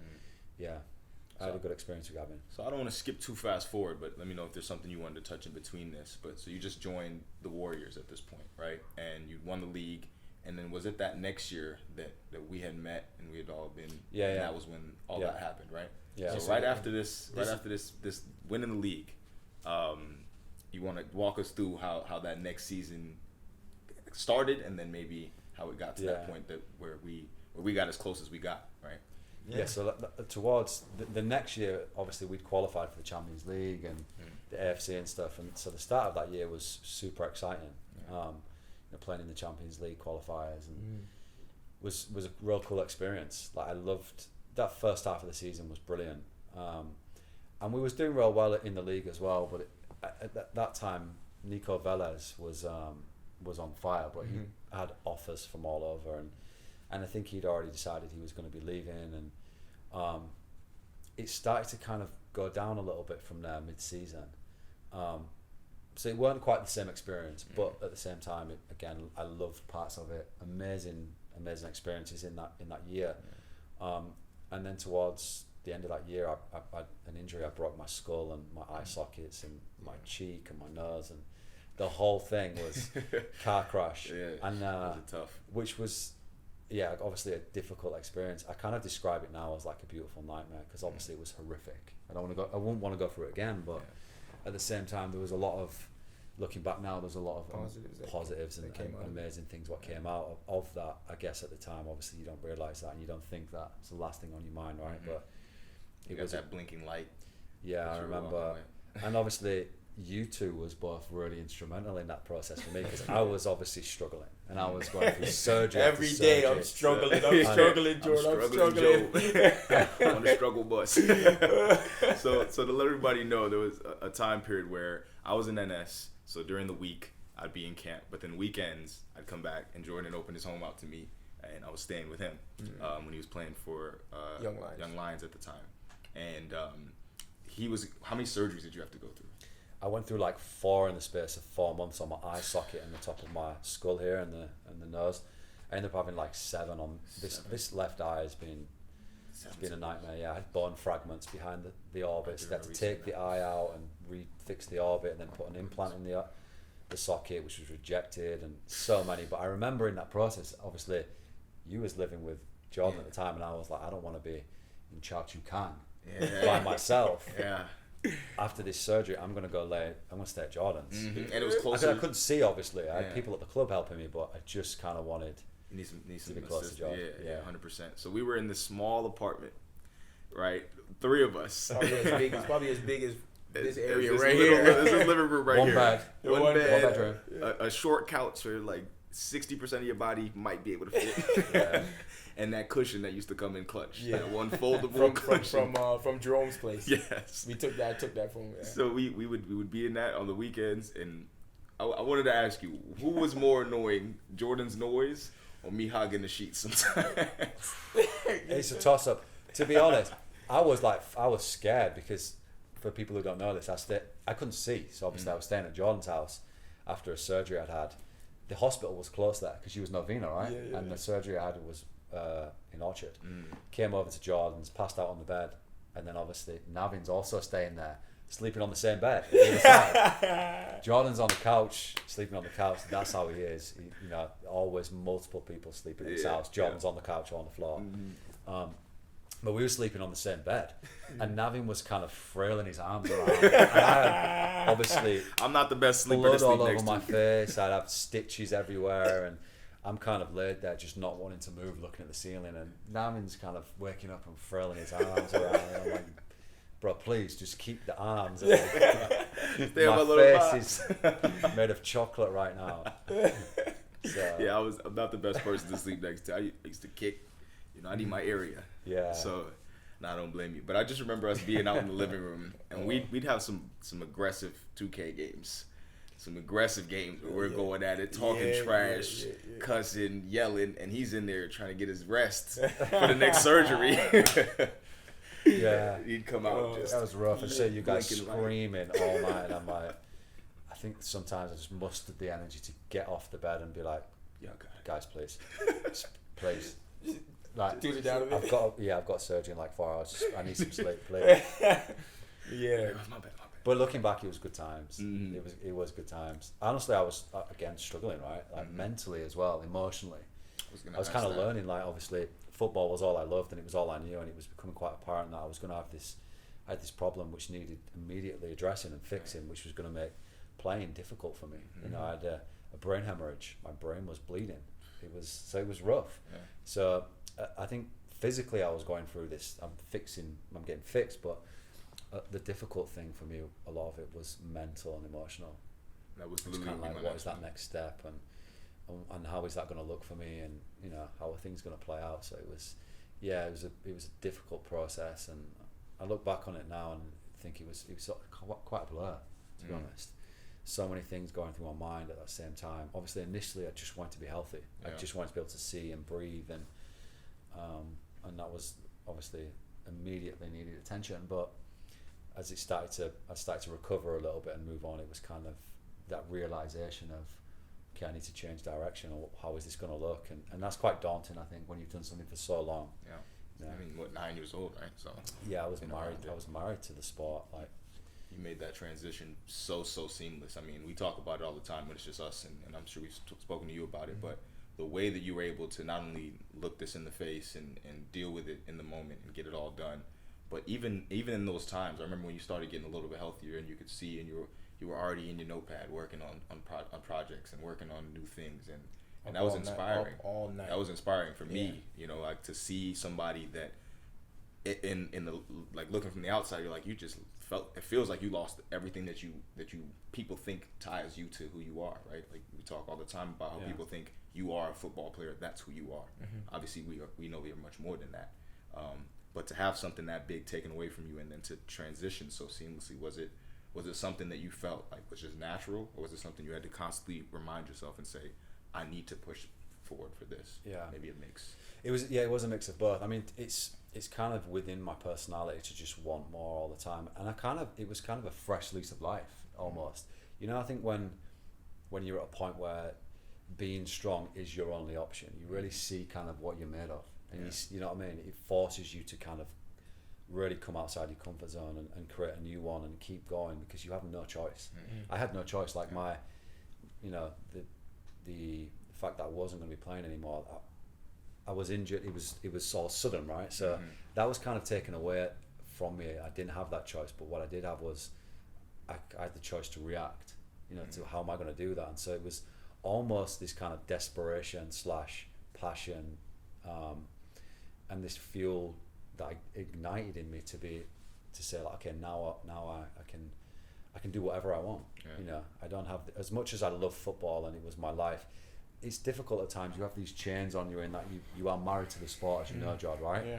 I had a good experience with Gavin. So I don't want to skip too fast forward, but let me know if there's something you wanted to touch in between this. But so you just joined the Warriors at this point, right? And you won the league. And then was it that next year that we had met and we had all been? Yeah, and that was when all that happened, right? Yeah. So right after this win in the league, you want to walk us through how that next season started, and then maybe how it got to that point where we got as close as we got, right? Yeah. So towards the next year, obviously we'd qualified for the Champions League and the AFC and stuff, and so the start of that year was super exciting. Playing in the Champions League qualifiers and was a real cool experience. Like I loved that first half of the season, was brilliant, and we was doing real well in the league as well. But at that time, Nico Velez was on fire, but he had offers from all over, and I think he'd already decided he was going to be leaving, and it started to kind of go down a little bit from there mid-season. So it weren't quite the same experience, but at the same time, I loved parts of it. Amazing experiences in that year. And then towards the end of that year, I had an injury. I broke my skull and my eye sockets and my cheek and my nose, and the whole thing was car crash. And was tough. Which was, obviously a difficult experience. I kind of describe it now as like a beautiful nightmare, because obviously it was horrific. I wouldn't want to go through it again, but. At the same time, there was a lot of, looking back now, there's a lot of positives and amazing things what came out of that. I guess at the time, obviously you don't realise that and you don't think that it's the last thing on your mind, right? But it was that blinking light. Yeah, I remember. And obviously you two was both really instrumental in that process for me, because I was obviously struggling and I was going through surgery every day. I'm struggling, Jordan. I'm struggling. On the struggle bus. So to let everybody know, there was a time period where I was in NS. So during the week I'd be in camp, but then weekends I'd come back and Jordan opened his home out to me, and I was staying with him when he was playing for Young Lions at the time. And how many surgeries did you have to go through? I went through like 4 in the space of 4 months on my eye socket and the top of my skull here and the nose. I ended up having like 7 on this left eye. Has been a nightmare. Yeah, I had bone fragments behind the orbits. They had to take the eye out and refix the orbit and then put an implant in the socket, which was rejected, and so many. But I remember in that process, obviously, you was living with Jordan at the time, and I was like, I don't want to be in Chao Chu Kang by myself. After this surgery, I'm gonna stay at Jordan's. And it was closer. I couldn't see, obviously. I had people at the club helping me, but I just kind of wanted need some to be close to Jordan. Yeah, 100%. So we were in this small apartment, right? 3 of us. Probably as big as this area right here. This is living room right here. One bedroom. A short couch where like 60% of your body might be able to fit. And that cushion that used to come in clutch. Yeah. That one foldable cushion. From Jerome's place. Yes. I took that from him. Yeah. So we would be in that on the weekends, and I wanted to ask you, who was more annoying, Jordan's noise or me hogging the sheets sometimes? It's a toss-up. To be honest, I was scared because, for people who don't know this, I couldn't see. So obviously I was staying at Jordan's house after a surgery I'd had. The hospital was close there because she was Novena, right? And the surgery I had was in Orchard. Came over to Jordan's, passed out on the bed, and then obviously Navin's also staying there, sleeping on the same bed. Jordan's on the couch, sleeping on the couch. That's how he is. Always multiple people sleeping in his house. Jordan's on the couch or on the floor. But we were sleeping on the same bed, and Navin was kind of frailing his arms around. And I had, obviously, I'm not the best sleeper blood to sleep all over next my to. face. I'd have stitches everywhere, and I'm kind of laid there, just not wanting to move, looking at the ceiling. And Navin's kind of waking up and frailing his arms around. And I'm like, bro, please just keep the arms. My face is made of chocolate right now. So, Yeah, I'm not the best person to sleep next to. I used to kick. I need my area. Yeah. So, I don't blame you. But I just remember us being out in the living room, and we'd have some aggressive 2K games, some aggressive games where we're going at it, talking trash, cussing, yelling, and he's in there trying to get his rest for the next surgery. Yeah. He'd come out. That was rough. And you guys screaming all night, and I'm like, I think sometimes I just mustered the energy to get off the bed and be like, Yeah, okay. guys, please, please. Like, Tune it down a bit. I've got surgery in like 4 hours. I need some sleep, please. Yeah. My bad. But looking back, it was good times. Mm-hmm. It was good times. Honestly, I was again struggling, right? Like mentally as well, emotionally. I was kind of learning. Like obviously, football was all I loved, and it was all I knew, and it was becoming quite apparent that I was going to have this. I had this problem which needed immediately addressing and fixing, which was going to make playing difficult for me. I had a brain hemorrhage. My brain was bleeding. It was rough. Yeah. So I think physically I was going through this. I'm getting fixed, but the difficult thing for me, a lot of it was mental and emotional. That was It's kind of like, what is that next step, and how is that going to look for me, and how are things going to play out. So it was a difficult process, and I look back on it now and think it was sort of quite a blur, to be honest. So many things going through my mind at that same time. Obviously, initially, I just wanted to be healthy. I just wanted to be able to see and breathe, and that was obviously immediately needed attention. But as I started to recover a little bit and move on, it was kind of that realization of, okay, I need to change direction, or how is this going to look? And that's quite daunting, I think, when you've done something for so long. Yeah. I mean, 9 years old, right? So yeah, I was married to the sport. Like, you made that transition so seamless. I mean, we talk about it all the time when it's just us, and I'm sure we've spoken to you about it, but the way that you were able to not only look this in the face and deal with it in the moment and get it all done, but even in those times, I remember when you started getting a little bit healthier and you could see, and you were already in your notepad working on projects and working on new things, and that was inspiring. All night. That was inspiring for me, like to see somebody that in the, like, looking from the outside, you're like, you just felt, it feels like you lost everything that you people think ties you to who you are, right? Like, we talk all the time about how people think you are a football player, that's who you are. Obviously we know we are much more than that, but to have something that big taken away from you and then to transition so seamlessly, was it something that you felt like was just natural, or was it something you had to constantly remind yourself and say, I need to push forward for this? Maybe a mix. It was a mix of both. I mean, it's kind of within my personality to just want more all the time, and it was kind of a fresh lease of life almost. I think when you're at a point where being strong is your only option, you really see kind of what you're made of, and you know what I mean. It forces you to kind of really come outside your comfort zone and create a new one and keep going, because you have no choice. I had no choice. Like the fact that I wasn't going to be playing anymore. I was injured. It was all sudden, right? So that was kind of taken away from me. I didn't have that choice, but what I did have was I had the choice to react. To how am I going to do that? And so it was almost this kind of desperation / passion, and this fuel that ignited in me to say, like, okay, now I can do whatever I want. I don't have as much as I love football and it was my life. It's difficult at times. You have these chains on you in that you are married to the sport, as you know, Jod, right? Yeah.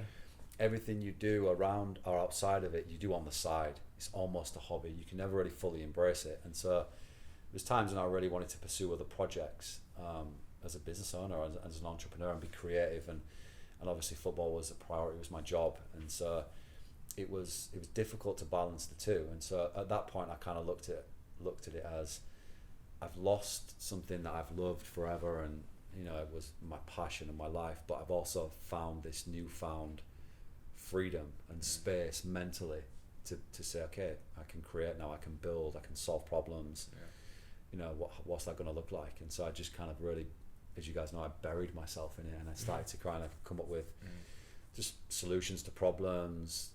Everything you do around or outside of it, you do on the side. It's almost a hobby. You can never really fully embrace it. And so there's times when I really wanted to pursue other projects as a business owner, as an entrepreneur, and be creative. And obviously football was a priority. It was my job. And so it was difficult to balance the two. And so at that point I kind of looked at it as I've lost something that I've loved forever, and you know, it was my passion and my life, but I've also found this newfound freedom and space mentally to say, okay, I can create now, I can build, I can solve problems. You know, what's that going to look like? And so I just kind of really, as you guys know, I buried myself in it, and I started to kind of come up with just solutions to problems,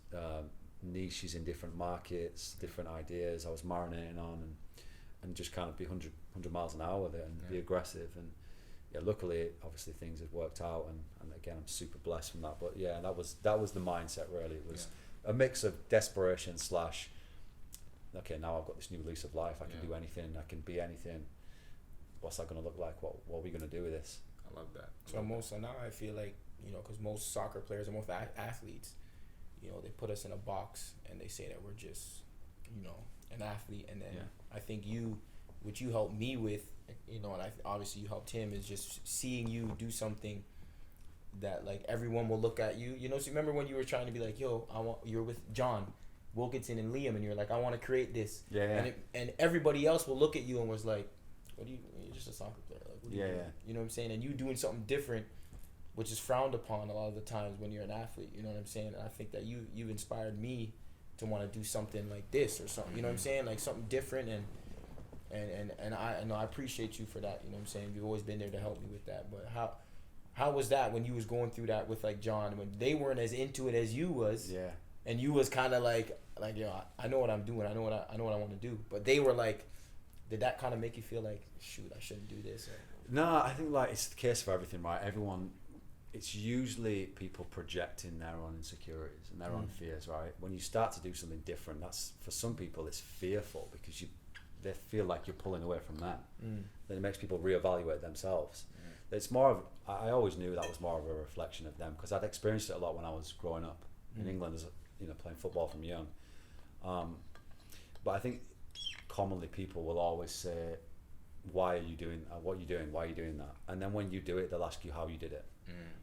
niches in different markets, different ideas I was marinating on, and just kind of be 100 miles an hour with it, and be aggressive. And yeah, luckily, obviously things have worked out, and again, I'm super blessed from that. But yeah, that was the mindset really. It was a mix of desperation / okay, now I've got this new lease of life, I can do anything, I can be anything. What's that going to look like? What are we going to do with this? I love that. So now I feel like, you know, because most soccer players and most athletes, you know, they put us in a box and they say that we're just, you know, an athlete. And then I think what you helped me with, you know, and obviously you helped him, is just seeing you do something that like everyone will look at you. You know, so remember when you were trying to be like, yo, you're with John Wilkinson and Liam, and you're like, I want to create this. And everybody else will look at you and was like, you're just a soccer player. Like, what are you doing? You know what I'm saying? And you doing something different, which is frowned upon a lot of the times when you're an athlete. You know what I'm saying? And I think that you've inspired me to want to do something like this or something. You know what I'm saying? Like something different, and I appreciate you for that. You know what I'm saying? You've always been there to help me with that. But how was that when you was going through that with like John, when they weren't as into it as you was? Yeah. And you was kind of like yo, I know what I'm doing. I know what I want to do. But they were like, did that kind of make you feel like, shoot, I shouldn't do this? No, I think like it's the case for everything, right? Everyone, it's usually people projecting their own insecurities and their own fears, right? When you start to do something different, that's, for some people, it's fearful because they feel like you're pulling away from them. Then it makes people reevaluate themselves. It's more of, I always knew that was more of a reflection of them, because I'd experienced it a lot when I was growing up in England, as you know, playing football from young. But I think commonly people will always say, why are you doing what are you doing, why are you doing that? And then when you do it, they'll ask you how you did it.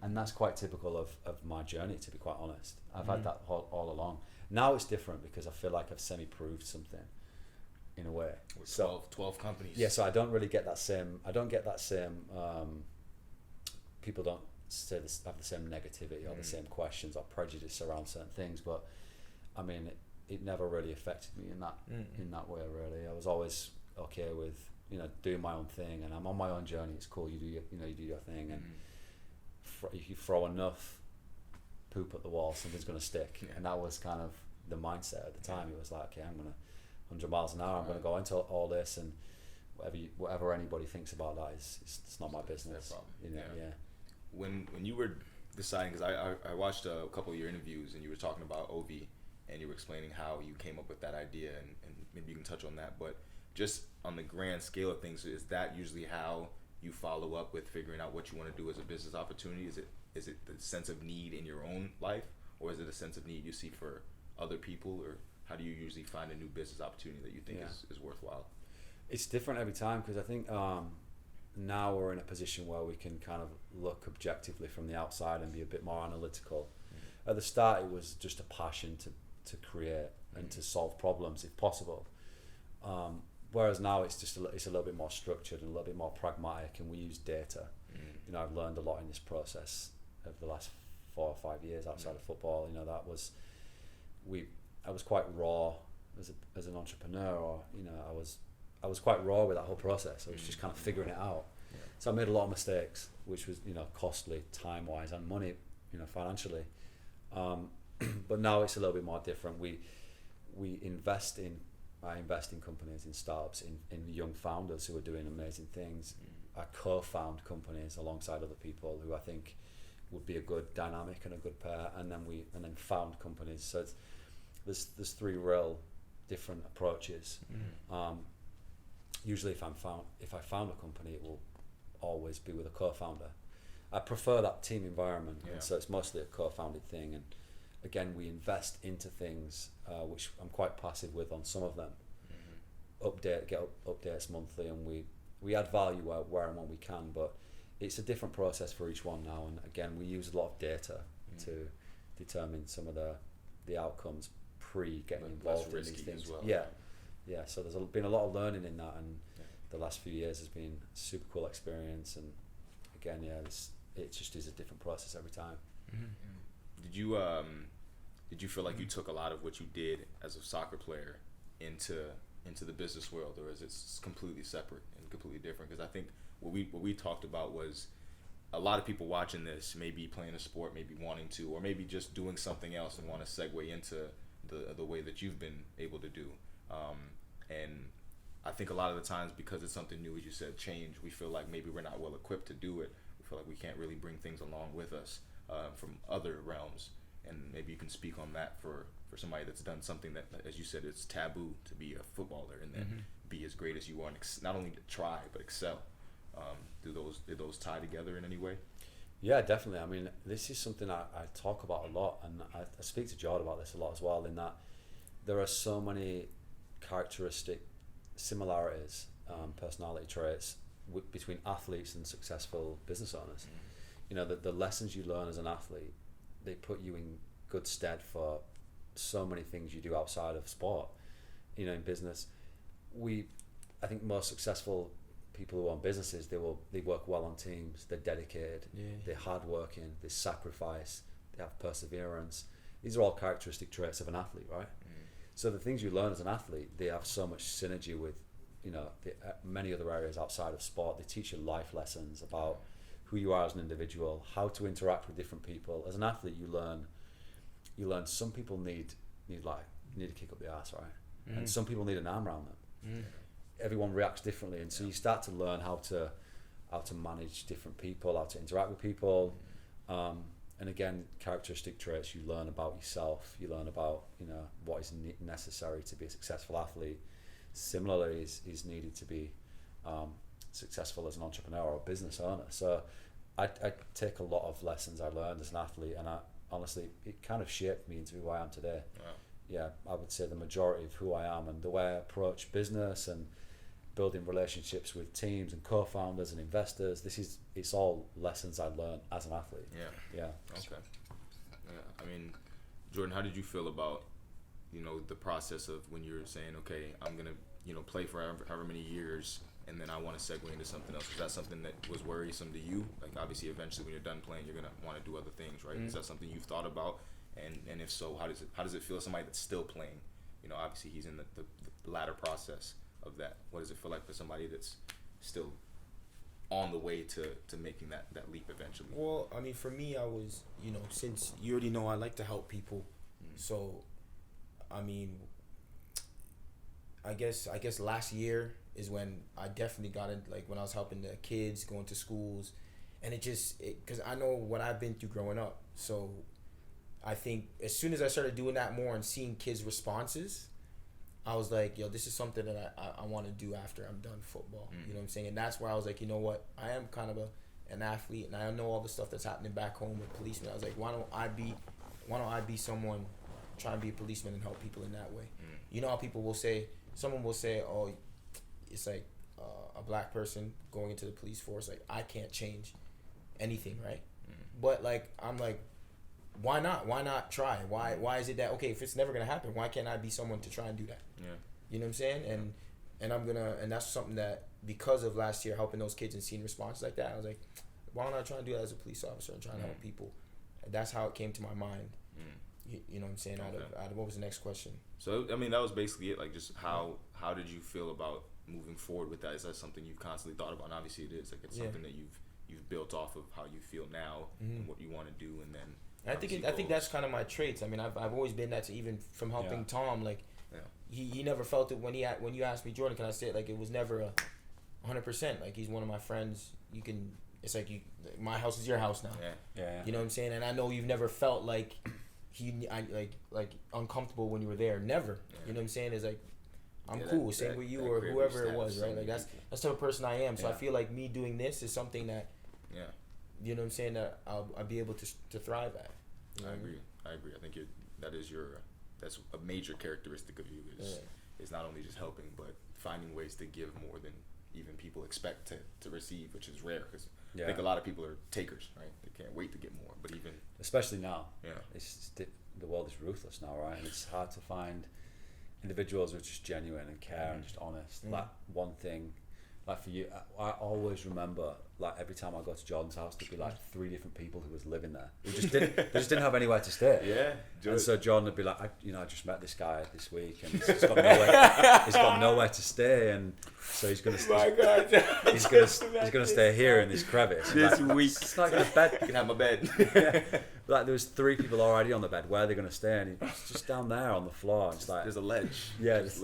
And that's quite typical of my journey, to be quite honest. I've had that all along. Now it's different because I feel like I've semi-proved something in a way. With 12 companies. Yeah, so I don't get that same people don't have the same negativity or the same questions or prejudice around certain things, but I mean it never really affected me in that way really. I was always okay with, you know, doing my own thing, and I'm on my own journey. It's cool, you do your thing, and if you throw enough poop at the wall, something's going to stick. And that was kind of the mindset at the time. It was like, okay, I'm going to 100 miles an hour, I'm going to go into all this, and whatever anybody thinks about that is it's not my business. You know, When you were deciding, because I watched a couple of your interviews, and you were talking about OV, and you were explaining how you came up with that idea, and maybe you can touch on that, but just on the grand scale of things, is that usually how you follow up with figuring out what you want to do as a business opportunity? Is it the sense of need in your own life, or is it a sense of need you see for other people, or how do you usually find a new business opportunity that you think is worthwhile? It's different every time, because I think now we're in a position where we can kind of look objectively from the outside and be a bit more analytical. At the start, it was just a passion to create and to solve problems if possible. Whereas now it's just it's a little bit more structured and a little bit more pragmatic, and we use data. You know, I've learned a lot in this process over the last 4 or 5 years outside of football. You know, I was quite raw as an entrepreneur, or you know, I was quite raw with that whole process. I was just kind of figuring it out. So I made a lot of mistakes, which was, you know, costly time wise and money, you know, financially. But now it's a little bit more different. I invest in companies, in startups, in young founders who are doing amazing things. I co-found companies alongside other people who I think would be a good dynamic and a good pair, and then found companies. So there's 3 real different approaches. Usually if I found a company, it will always be with a co-founder. I prefer that team environment, and so it's mostly a co-founded thing. And again, we invest into things which I'm quite passive with on some of them. Get updates monthly, and we add value where and when we can, but it's a different process for each one now. And again, we use a lot of data to determine some of the the outcomes pre getting Less involved in these risky things. as well. Yeah. So there's been a lot of learning in that, and the last few years has been a super cool experience. And again, it just is a different process every time. Did you feel like you took a lot of what you did as a soccer player into the business world, or is it completely separate and completely different? Because I think what we talked about was a lot of people watching this may be playing a sport, maybe wanting to, or maybe just doing something else and want to segue into the way that you've been able to do. And I think a lot of the times, because it's something new, as you said, change, we feel like maybe we're not well equipped to do it. We feel like we can't really bring things along with us from other realms. And maybe you can speak on that for somebody that's done something that, as you said, it's taboo to be a footballer and then be as great as you are, and not only try but excel. Do those tie together in any way? Yeah, definitely. I mean, this is something I talk about a lot, and I speak to Jord about this a lot as well, in that there are so many characteristic similarities, personality traits between athletes and successful business owners. You know, the lessons you learn as an athlete, they put you in good stead for so many things you do outside of sport. You know, in business, I think most successful people who own businesses, they work well on teams, they're dedicated, they're hardworking, they sacrifice, they have perseverance. These are all characteristic traits of an athlete, right? So the things you learn as an athlete, they have so much synergy with, you know, many other areas outside of sport. They teach you life lessons about who you are as an individual, how to interact with different people. As an athlete, you learn some people need to kick up the arse, right? And some people need an arm around them. Everyone reacts differently, and so you start to learn how to manage different people, how to interact with people. And again, characteristic traits you learn about yourself. You learn about, you know, what is necessary to be a successful athlete. Similarly, is needed to be successful as an entrepreneur or a business owner. So I take a lot of lessons I learned as an athlete, and honestly, it kind of shaped me into who I am today. Wow. Yeah, I would say the majority of who I am and the way I approach business and building relationships with teams and co-founders and investors, it's all lessons I learned as an athlete. Yeah. Okay. Yeah. I mean, Jordan, how did you feel about, you know, the process of when you're saying, okay, I'm gonna, you know, play for however many years, and then I want to segue into something else? Is that something that was worrisome to you? Like, obviously, eventually, when you're done playing, you're gonna want to do other things, right? Is that something you've thought about? And if so, how does it feel as somebody that's still playing? You know, obviously, he's in the latter process of that. What does it feel like for somebody that's still on the way to making that leap eventually? Well, I mean, for me, I was, you know, since you already know I like to help people, so I mean, I guess last year is when I definitely got in, like when I was helping the kids going to schools, and because I know what I've been through growing up, so I think as soon as I started doing that more and seeing kids' responses, I was like, yo, this is something that I want to do after I'm done football. You know what I'm saying? And that's where I was like, you know what? I am kind of an athlete, and I know all the stuff that's happening back home with policemen. I was like, why don't I be someone trying to be a policeman and help people in that way? You know how someone will say, oh, it's like a black person going into the police force. Like, I can't change anything, right? But like, I'm like, why not? Why not try? Why is it that, okay, if it's never gonna happen, why can't I be someone to try and do that? Yeah. You know what I'm saying? And that's something that, because of last year helping those kids and seeing responses like that, I was like, why don't I try and do that as a police officer and try and help people? And that's how it came to my mind. You know what I'm saying? Out of what was the next question? So I mean, that was basically it. Like, just how did you feel about moving forward with that? Is that something you've constantly thought about? And obviously it is. Like, it's something that you've built off of how you feel now and what you want to do, and then I think that's kind of my traits. I mean, I've always been that, to even from helping Tom. Like, he never felt it when you asked me, Jordan, can I say it? Like, it was never 100%. Like, he's one of my friends. It's like my house is your house now. Yeah. You know what I'm saying? And I know you've never felt like like uncomfortable when you were there. Never. You know what I'm saying? It's like, I'm cool. Same with you or whoever it was, right? Like, that's the type of person I am. So I feel like me doing this is something that, you know what I'm saying, that I'll be able to thrive at. You know I agree. I think that's a major characteristic of you is not only just helping, but finding ways to give more than even people expect to receive, which is rare, because I think a lot of people are takers, right? They can't wait to get more, but even especially now, it's the world is ruthless now, right? And it's hard to find individuals who are just genuine and care and just honest. Like one thing, like for you, I always remember, like every time I go to Jordan's house, there'd be like 3 different people who was living there. They just didn't have anywhere to stay. Yeah. And so Jordan would be like, I just met this guy this week, and he's got nowhere to stay, and so he's gonna stay here in this crevice This like, week. It's like a bed. You can have my bed. Like there was 3 people already on the bed. Where are they gonna stay? And he's just down there on the floor. It's like There's a ledge. yeah, It's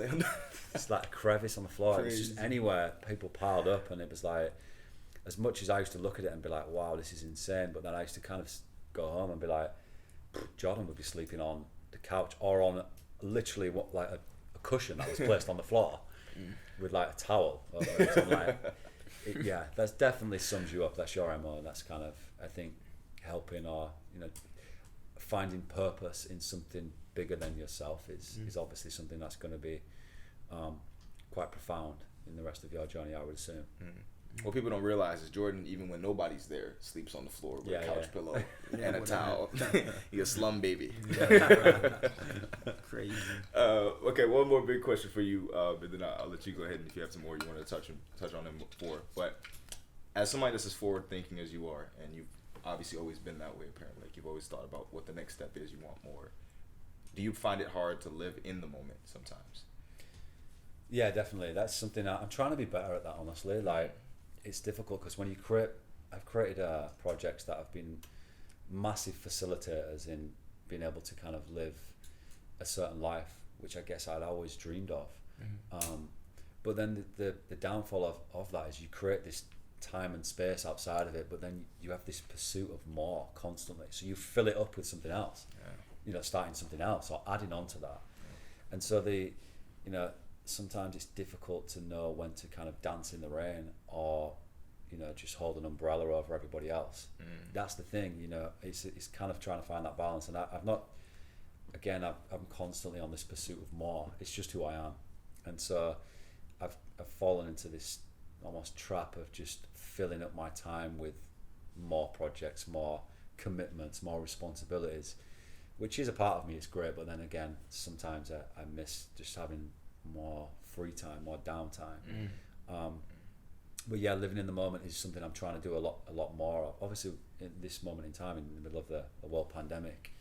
it's like a crevice on the floor. Crazy. It's just anywhere people piled up, and it was like, as much as I used to look at it and be like, wow, this is insane, but then I used to kind of go home and be like, Jordan would be sleeping on the couch or on literally like a cushion that was placed on the floor with like a towel or something like yeah, that definitely sums you up. That's your MO, and that's kind of, I think, helping or finding purpose in something bigger than yourself is obviously something that's going to be quite profound in the rest of your journey, I would assume. What people don't realize is Jordan, even when nobody's there, sleeps on the floor with a couch pillow and a towel. He's a slum baby. Crazy. Okay, one more big question for you, but then I'll let you go ahead, and if you have some more you want to touch on them before. But as somebody that's as forward thinking as you are, and you've obviously always been that way, apparently, like you've always thought about what the next step is, you want more. Do you find it hard to live in the moment sometimes? Yeah, definitely. That's something I'm trying to be better at that, honestly. Like, it's difficult because when you I've created projects that have been massive facilitators in being able to kind of live a certain life, which I guess I'd always dreamed of. But then the downfall of that is you create this time and space outside of it, but then you have this pursuit of more constantly. So you fill it up with something else, starting something else or adding on to that. And so sometimes it's difficult to know when to kind of dance in the rain or, just hold an umbrella over everybody else. That's the thing, it's kind of trying to find that balance. And I'm constantly on this pursuit of more. It's just who I am. And so I've fallen into this almost trap of just filling up my time with more projects, more commitments, more responsibilities, which is a part of me. It's great. But then again, sometimes I miss just having more free time, more downtime. But yeah, living in the moment is something I'm trying to do a lot more of. Obviously, in this moment in time, in the middle of the world pandemic,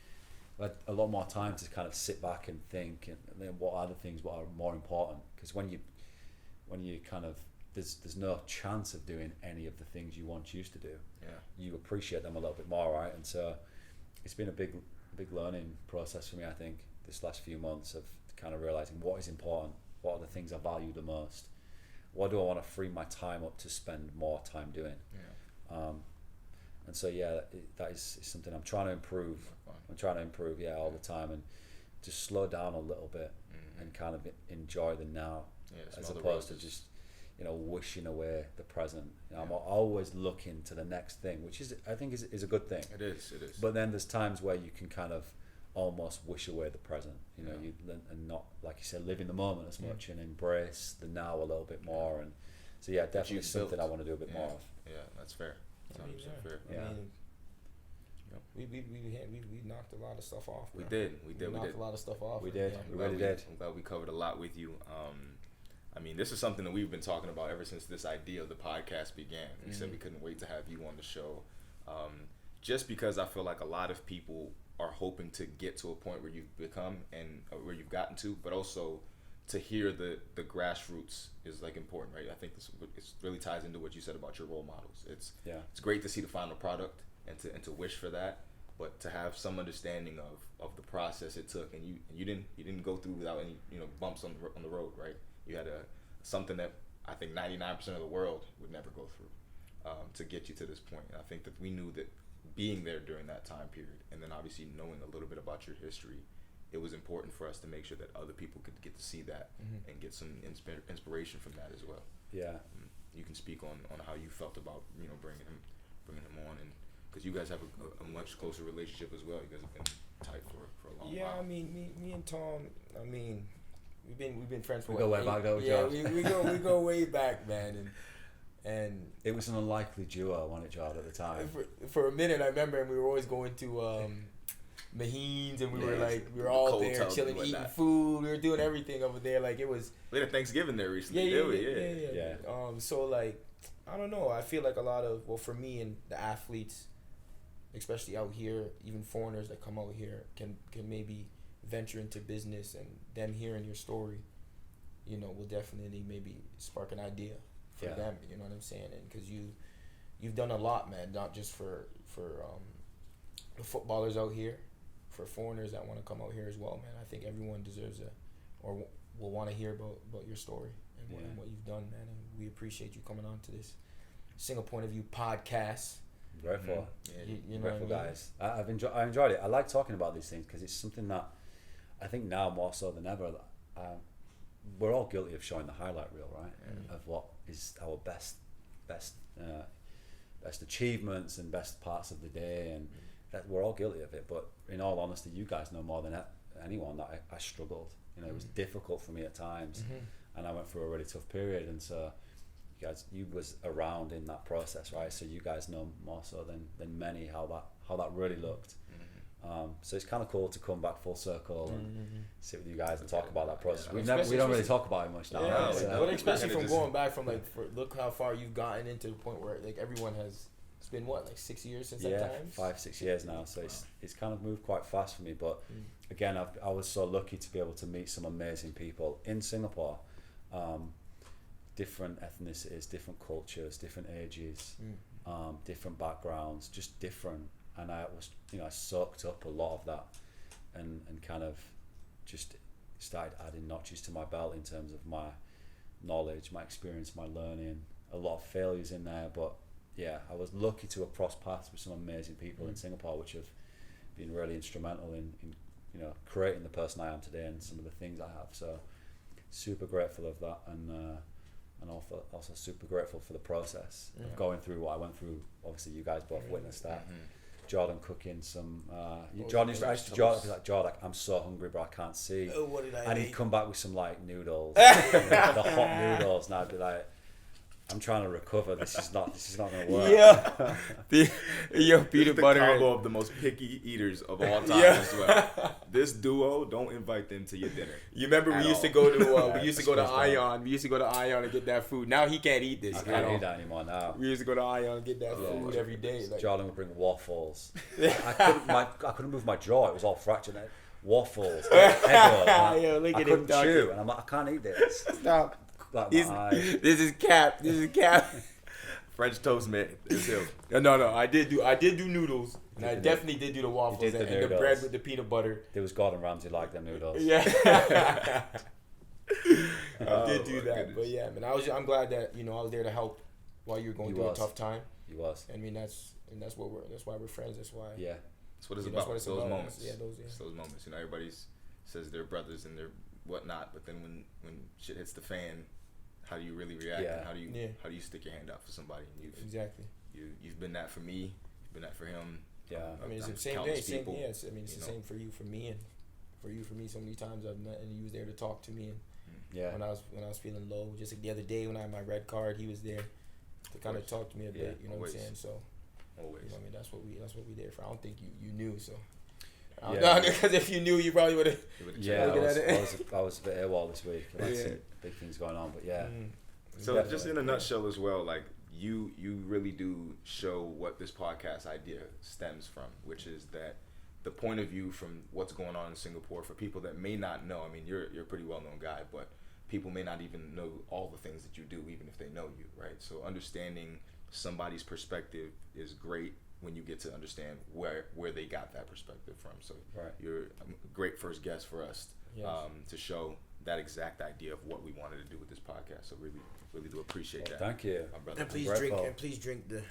I had a lot more time to kind of sit back and think, and then what are the things what are more important? Because when you kind of there's no chance of doing any of the things you once used to do. You appreciate them a little bit more, right? And so it's been a big learning process for me, I think, this last few months of kind of realizing what is important, what are the things I value the most, what do I want to free my time up to spend more time doing. And so that is something I'm trying to improve. All the time, and just slow down a little bit and kind of enjoy the now, as opposed to just wishing away the present. I'm always looking to the next thing, which I think is a good thing. It is. But then there's times where you can kind of almost wish away the present, and not, like you said, live in the moment as much and embrace the now a little bit more. And so definitely something I want to do a bit more of. Yeah, that's fair. Fair. We knocked a lot of stuff off. Bro. We did. Knocked a lot of stuff off. We did. Yeah. We really did. I'm glad we covered a lot with you. This is something that we've been talking about ever since this idea of the podcast began. We said we couldn't wait to have you on the show, just because I feel like a lot of people are hoping to get to a point where you've become and where you've gotten to, but also to hear the grassroots is like important, right? I think it really ties into what you said about your role models. It's great to see the final product and to wish for that, but to have some understanding of the process it took, and you didn't go through without any bumps on the road, right? You had something that I think 99% of the world would never go through to get you to this point. And I think that we knew that being there during that time period, and then obviously knowing a little bit about your history, it was important for us to make sure that other people could get to see that and get some inspiration from that as well. You can speak on how you felt about bringing him on, and because you guys have a much closer relationship as well. You guys have been tight for a long while. Yeah, I mean, me and Tom, we've been friends for we go way back though. Yeah, we go way back, man, and it was an unlikely duo, wasn't it, Gerald, at the time? For a minute, I remember, and we were always going to Mahines, and we Yeah, were all cold there tubs chilling, and eating whatnot. food. We were doing everything over there. Like it was. We had a Thanksgiving there recently. Yeah. So like, I don't know. I feel like a lot of for me and the athletes, especially out here, even foreigners that come out here can maybe venture into business, and them hearing your story, will definitely maybe spark an idea for them. You know what I'm saying? And because you've done a lot, man. Not just for the footballers out here, for foreigners that want to come out here as well, man. I think everyone deserves or will want to hear about your story and what you've done, man. And we appreciate you coming on to this Single Point of View podcast. Grateful. Yeah, you know Grateful, what I mean? guys. I enjoyed it. I like talking about these things because it's something that I think now more so than ever, we're all guilty of showing the highlight reel, right? Of what is our best achievements and best parts of the day, and that we're all guilty of it. But in all honesty, you guys know more than anyone that I struggled. It was difficult for me at times, and I went through a really tough period. And so, you was around in that process, right? So you guys know more so than many how that really looked. So it's kind of cool to come back full circle and sit with you guys and talk about that process. We don't really talk about it much now. Yeah, right? but especially from going back from look how far you've gotten into the point where like everyone has. It's been what, like 6 years since that time? 5-6 years now. So it's kind of moved quite fast for me. But again, I was so lucky to be able to meet some amazing people in Singapore. Different ethnicities, different cultures, different ages, different backgrounds, just different. And I was, I soaked up a lot of that, and kind of just started adding notches to my belt in terms of my knowledge, my experience, my learning. A lot of failures in there, but yeah, I was lucky to have crossed paths with some amazing people in Singapore, which have been really instrumental in creating the person I am today and some of the things I have. So super grateful of that, and also super grateful for the process of going through what I went through. Obviously, you guys both witnessed that. Jordan cooking some. Jordan used to be like, Jordan, I'm so hungry, bro, I can't see. Oh, what did I And eat? he'd come back with some like noodles, the hot noodles, and I'd be like, I'm trying to recover. This is not going to work. Yeah. Your peanut The butter. combo of the most picky eaters of all time as well. This duo, don't invite them to your dinner. You remember we used to go to Ion. We used to go to Ion and get that food. Now he can't eat this. I can't eat that anymore now. We used to go to Ion and get that food every day. Like, Jordan would bring waffles. I couldn't move my jaw. It was all fractured. Waffles. Eggo. Yo, look I at couldn't him chew, and I'm like, I can't eat this. Stop. Like my eyes. This is cap. French toast, man. It's him. No. I did do noodles, and I definitely did do the waffles did the and the noodles. bread with the peanut butter. There was Gordon Ramsay like them noodles. Yeah. I did do that, goodness. but yeah, man. I'm glad that I was there to help while you were going through a tough time. He was. I mean, that's why we're friends. That's why. Yeah. That's what it's That's about. what it's those about. moments. Yeah, It's those moments. Everybody says they're brothers and they're whatnot, but then when shit hits the fan, how do you really react? Yeah. And how do you stick your hand out for somebody? And you've been that for me. You've been that for him. Yeah. I mean, it's the same day. Same. Yeah. It's the same for you, for me, and for you, for me. So many times I've met, and you was there to talk to me. And when I was feeling low, just like the other day when I had my red card, he was there to kind of talk to me a bit. You know what I'm saying? So. Always. I mean, that's what we there for. I don't think you knew, so. Because if you knew, you probably would have. Yeah, I was a bit AWOL this week. I had some big things going on, but yeah. So Definitely. just in a nutshell as well, like you really do show what this podcast idea stems from, which is that the point of view from what's going on in Singapore for people that may not know. I mean, you're a pretty well-known guy, but people may not even know all the things that you do, even if they know you, right? So understanding somebody's perspective is great when you get to understand where they got that perspective from. So you're a great first guest for us to show that exact idea of what we wanted to do with this podcast. So really do appreciate that. Thank you, my brother. And please drink the.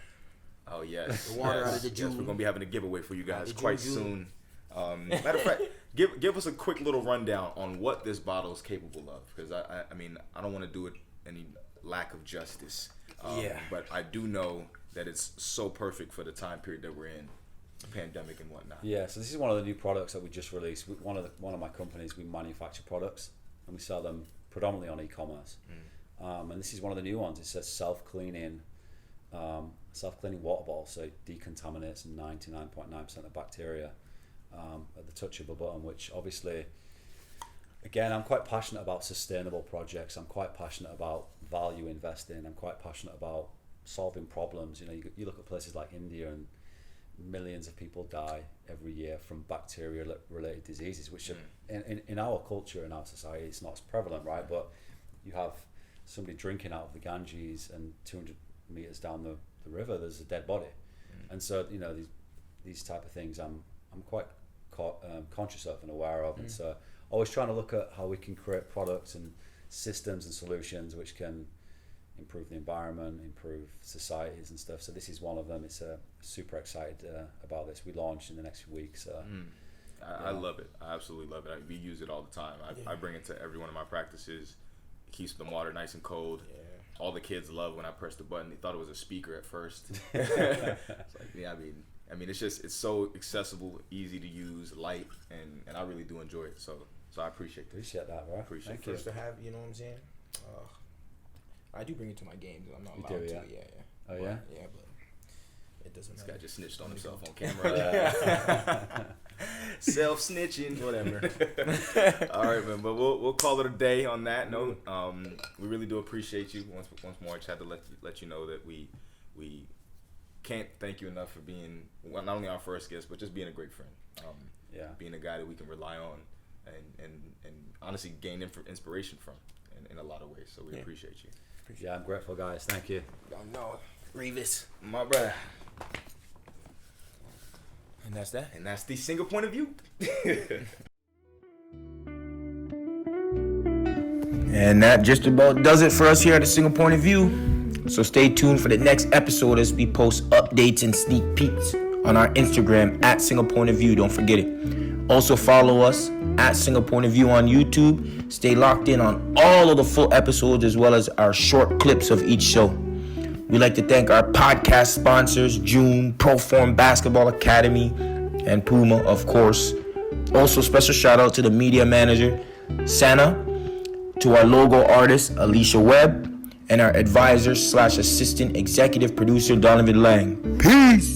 Oh yes, the water out of the yes, JOOM. we're gonna be having a giveaway for you guys the quite JOOM. soon. Matter of fact, give us a quick little rundown on what this bottle is capable of, because I mean I don't want to do it any lack of justice. But I do know that it's so perfect for the time period that we're in, the pandemic and whatnot. Yeah, so this is one of the new products that we just released. One of my companies, we manufacture products and we sell them predominantly on e-commerce. And this is one of the new ones. It says self-cleaning water bottle, so it decontaminates 99.9% of bacteria. at the touch of a button, which obviously, again, I'm quite passionate about sustainable projects. I'm quite passionate about value investing. I'm quite passionate about solving problems. You know, you look at places like India, and millions of people die every year from bacteria-related diseases, which are, in our culture, in our society, it's not as prevalent, right? But you have somebody drinking out of the Ganges, and 200 meters down the river, there's a dead body. And so, you know, these type of things I'm quite conscious of and aware of. And so always trying to look at how we can create products and systems and solutions which can improve the environment, improve societies and stuff. So this is one of them. It's super excited about this. We launch in the next few weeks. I love it. I absolutely love it. We use it all the time. I bring it to every one of my practices. It keeps the water nice and cold. Yeah. All the kids love when I press the button. They thought it was a speaker at first. It's like, yeah, I mean, it's so accessible, easy to use, light, and I really do enjoy it. So I appreciate this. Appreciate that, bro. Appreciate it. First to have, you know what I'm saying? I do bring it to my games. I'm not allowed to. Yeah. Oh yeah. Yeah, but it doesn't. This matter. guy just snitched on himself on camera. Self snitching, whatever. All right, man. But we'll call it a day on that note. We really do appreciate you once more. I just had to let you know that we can't thank you enough for being not only our first guest, but just being a great friend. Being a guy that we can rely on and honestly gain inspiration from in a lot of ways. So we appreciate you. Yeah, I'm grateful, guys. Thank you. No, Revis, my brother. and that's that. And that's the single point of view. And that just about does it for us here at the Single Point of View. So stay tuned for the next episode as we post updates and sneak peeks on our Instagram at Single Point of View. Don't forget it. Also follow us at Single Point of View on YouTube. Stay locked in on all of the full episodes as well as our short clips of each show. We'd like to thank our podcast sponsors, JOOM, Proform Basketball Academy, and Puma, of course. Also, special shout out to the media manager, Sana, to our logo artist, Alicia Webb, and our advisor / assistant executive producer, Donovan Lang. Peace!